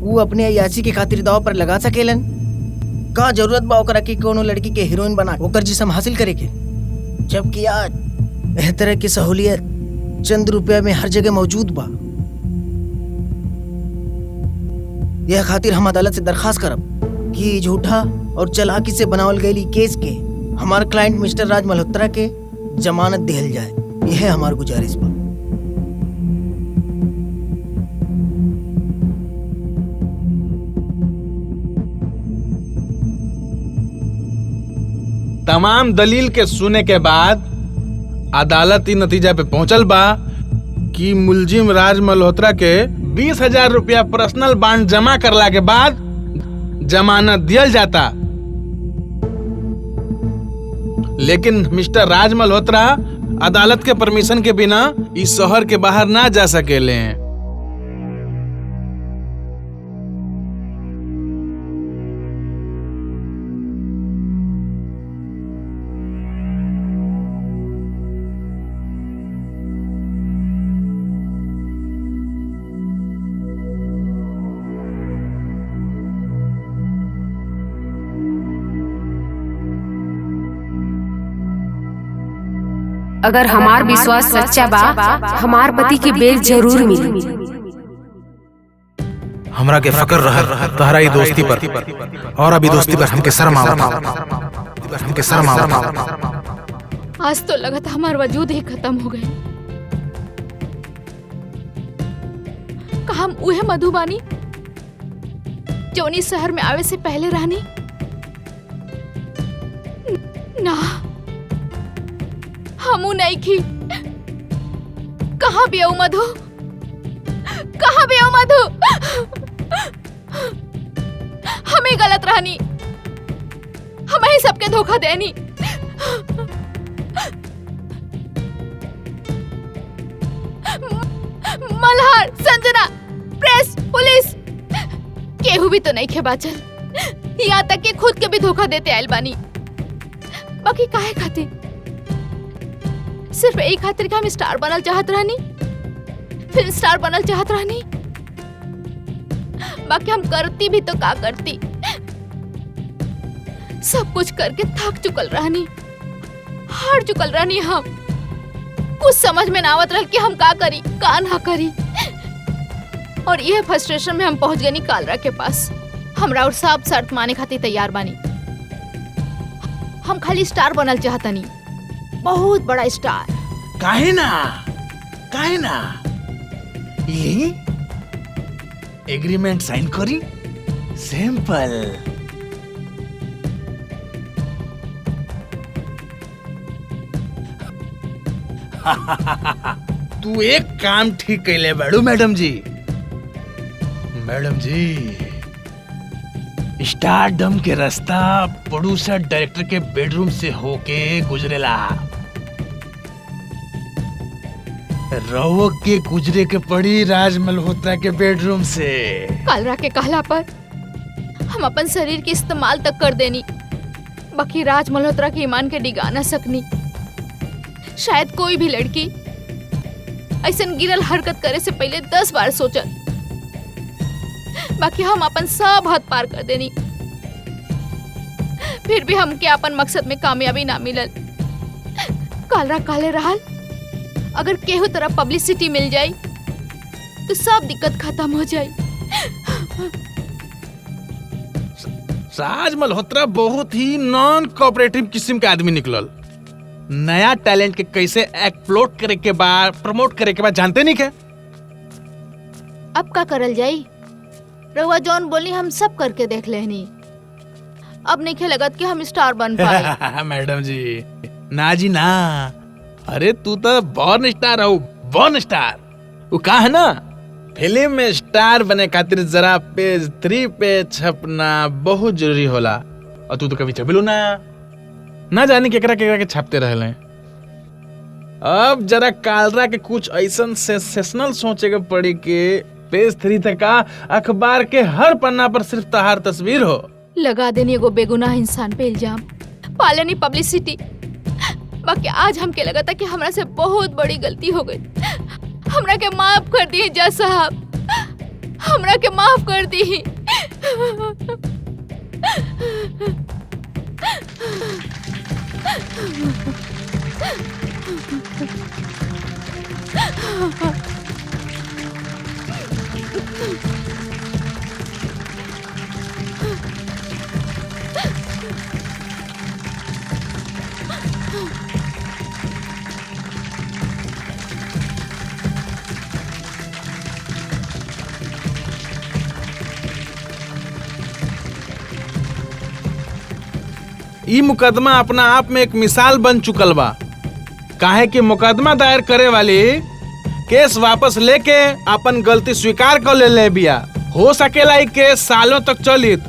वो अपने अयासी के खातिर दाव पर लगा सकेलन? का जरूरत बा ओकरा की कोनो लड़की के हीरोइन बना ओकर जिस्म हासिल करे के? जबकि आज एह तरह की सहूलियत चंद रुपया में हर जगह मौजूद बा। यह खातिर हम अदालत से दरखास्त करब कि झूठा और चालाकी से बनावल गई केस के हमार क्लाइंट मिस्टर राज मल्होत्रा के जमानत दिहल जाए। यह हमार गुजारिश बा। तमाम दलील के सुने के बाद अदालत ई नतीजा पे पहुंचल बा कि मुलजिम राज मल्होत्रा के 20,000 रुपया पर्सनल बॉन्ड जमा करला के बाद जमानत दियल जाता। लेकिन मिस्टर राज मल्होत्रा अदालत के परमिशन के बिना इस शहर के बाहर ना जा सकेले। अगर हमार विश्वास सच्चा बा, हमार पति के बेल जरूर मिली। हमरा के फकर रहा तहरा ई दोस्ती पर और अभी दोस्ती पर हमके शर्म आवता। आज तो लगा था हमारा वजूद ही खत्म हो गए। का हम उहे मधुबानी जो इस शहर में आवे से पहले रहनी? ना, हमू नहीं की। कहाँ भी आओ मधु, कहाँ भी आओ मधु। हमें गलत रहनी, हमें ही सबके धोखा देनी। मल्हार, संजना, प्रेस, पुलिस केहू भी तो नहीं खे बाचल। यहाँ तक कि खुद के भी धोखा देते आयल बानी। बाकी काहे खातिर? सिर्फ यही खातिर कि हम स्टार बनल चाहत रहनी, फिल्म स्टार बनल चाहत रहनी। बाकी हम करती भी तो का करती, सब कुछ करके थक चुकल रहनी, हार चुकल रहनी। हम कुछ समझ में ना आवत रह कि हम का करी का ना करी। और ये फ्रस्ट्रेशन में हम पहुंच गए कालरा के पास। हमरा और सब शर्त माने खातिर तैयार बानी। हम खाली स्टार बनल चाहतनी, बहुत बड़ा स्टार। काहे ना, काहे ना, ये एग्रीमेंट साइन करी, सिंपल। तू एक काम ठीक कैले बाड़ू मैडम जी। मैडम जी, स्टारडम के रास्ता प्रोड्यूसर डायरेक्टर के बेडरूम से होके गुजरेला। रवो के गुजरे के पड़ी राज मल्होत्रा के बेडरूम से। कालरा के कहला पर हम अपन शरीर के इस्तेमाल तक कर देनी, बाकी राज मल्होत्रा के ईमान के डिगा ना सकनी। शायद कोई भी लड़की ऐसन गिरल हरकत करे से पहले 10 बार सोचत। बाकी हम अपन सब हद पार कर देनी, फिर भी हमके अपन मकसद में कामयाबी ना मिलल। कालरा काले रहल, अगर केहू तरह पब्लिसिटी मिल जाए तो सब दिक्कत खत्म हो जाए। राज मल्होत्रा बहुत ही नॉन कोऑपरेटिव किस्म के आदमी निकलल। नया टैलेंट के कैसे एक्सप्लोर करे के बाद, प्रमोट करे के बाद जानते नहीं के। अब का करल जाई? रउआ जॉन बोली हम सब करके देख लेनी। अब नहीं लगत कि हम स्टार बन पाए। मैडम जी, ना जी ना। अरे तू तो बॉर्न स्टार हो, बॉर्न स्टार। वो का है ना, फिल्म में स्टार बने खातिर जरा पेज 3 पे छपना बहुत जरूरी होला। और तू तो कभी छपेलू ना जाने केकरा केकरा के छापते रहले। अब जरा कालरा के कुछ ऐसा सेंसेशनल सोचे के पड़ी कि पेज 3 तक का अखबार के हर पन्ना पर सिर्फ तहार तस्वीर हो। लगा देनी एगो बेगुनाह इंसान पे इल्जाम, पालेनी पब्लिसिटी। बाकी आज हमके लगा था कि हमरा से बहुत बड़ी गलती हो गई। हमरा के माफ कर दी जज साहब, हमरा के माफ कर दी। ई मुकदमा अपना आप में एक मिसाल बन चुकल बा। काहे कि मुकदमा दायर करे वाली केस वापस लेके अपन गलती स्वीकार कर ले बिया। हो सकेला ई केस सालों तक चलित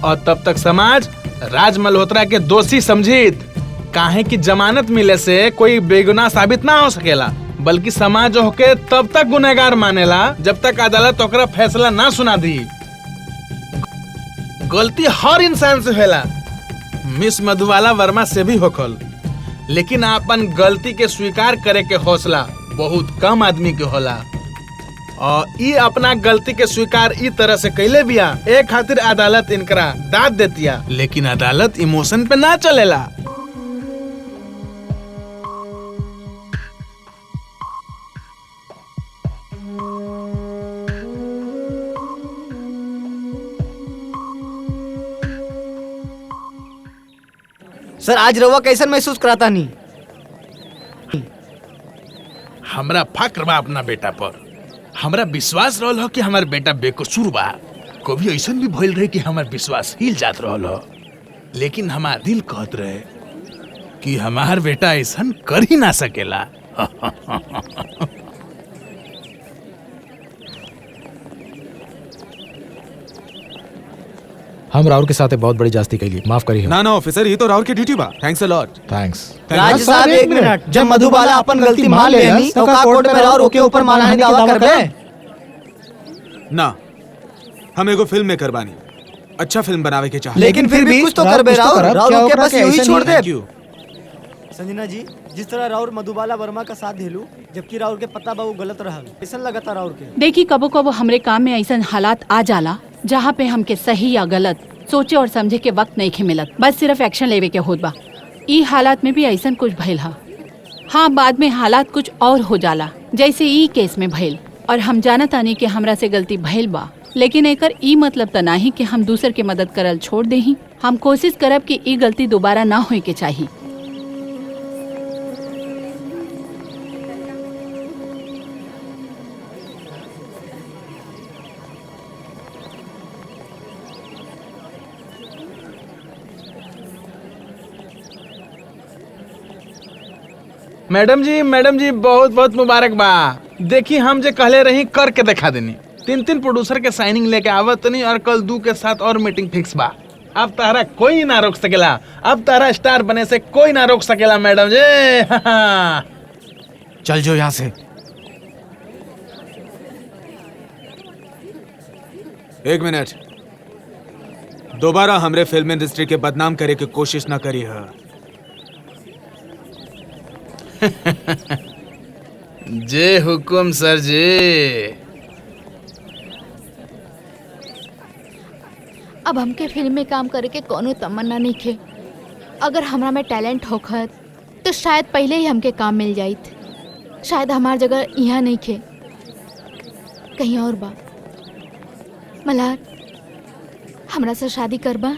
और तब तक समाज राज मल्होत्रा के दोषी समझित। काहे कि जमानत मिले से कोई बेगुनाह साबित ना हो सकेला, बल्कि समाज होके तब तक गुनहगार मानेला जब तक अदालत ओकरा फैसला ना सुना दी। गलती हर इंसान से होला, मिस मधुबाला वर्मा से भी होखल, लेकिन अपन गलती के स्वीकार करे के हौसला बहुत कम आदमी के होला। और ये अपना गलती के स्वीकार ई तरह से कैले बिया, एक खातिर अदालत इनकरा दाद देतिया। लेकिन अदालत इमोशन पे ना चलेला। सर आज रवा कैसन महसूस कराता नहीं? हमरा फक्र बा अपना बेटा पर। हमरा विश्वास रहल हो कि हमार बेटा बेकसूर बा। कभी ऐसा भी भइल रहे कि हमार विश्वास हिल जात रहल हो, लेकिन हमार दिल कहत रहे कि हमार बेटा ऐसा कर ही ना सकेला। हम राउर के साथ बहुत बड़ी जास्ती कैली, माफ करिए। ना ना ऑफिसर, ये तो राउर की ड्यूटी बा। Thanks a lot. थैंक्स। राज साहब एक मिनट, जब मधुबाला अपन गलती मान लेनी तो का कोर्ट में राउर ओके ऊपर मानहानि का दावा करबे? ना, हम एगो फिल्म में करबानी, अच्छा फिल्म बनावे के चाह। लेकिन फिर भी कुछ तो करबे राउर, राउर के बस यूं ही छोड़ दे। संजना जी, जिस तरह राउर मधुबाला वर्मा का साथ दिलू, जबकि राउर के पता बा वो गलत रहल, ऐसा लगता राउर के। देखी कबो कबो हमरे काम में ऐसा हालात आ जाला जहाँ पे हमके सही या गलत सोचे और समझे के वक्त नहीं खे मिलत, बस सिर्फ एक्शन लेवे के होत बा। ई हालात में भी ऐसा कुछ भइल हा। हाँ, बाद में हालात कुछ और हो जाला, जैसे ई केस में भइल। और हम जानत आनी कि हमरा से गलती भइल बा, लेकिन एकर ई मतलब त नाही कि हम दूसर के मदद करल छोड़ देही। हम कोशिश करब कि ई गलती दोबारा ना होए के चाहिए। मैडम जी बहुत बहुत मुबारक बा। देखी हम जे कहले रही करके दिखा देनी। 3 प्रोड्यूसर के साइनिंग लेके आवत नहीं और कल 2 के साथ और मीटिंग फिक्स बा। अब तारा कोई ना रोक सकेला, अब तारा स्टार बने से कोई ना रोक सकेला मैडम जी। चल जो यहाँ से। एक मिनट, दोबारा हमरे फिल्म इंडस्ट्री के बदनाम करे की कोशिश ना करी है। जे हुकुम सर जी। अब हमके फिल्म में काम करे के कोनो तमन्ना नहीं खे। अगर हमरा में टैलेंट होखत तो शायद पहले ही हमके काम मिल जाइत। शायद हमार जगह यहाँ नहीं खे, कहीं और बा। मल्हार, हमरा से शादी करबा?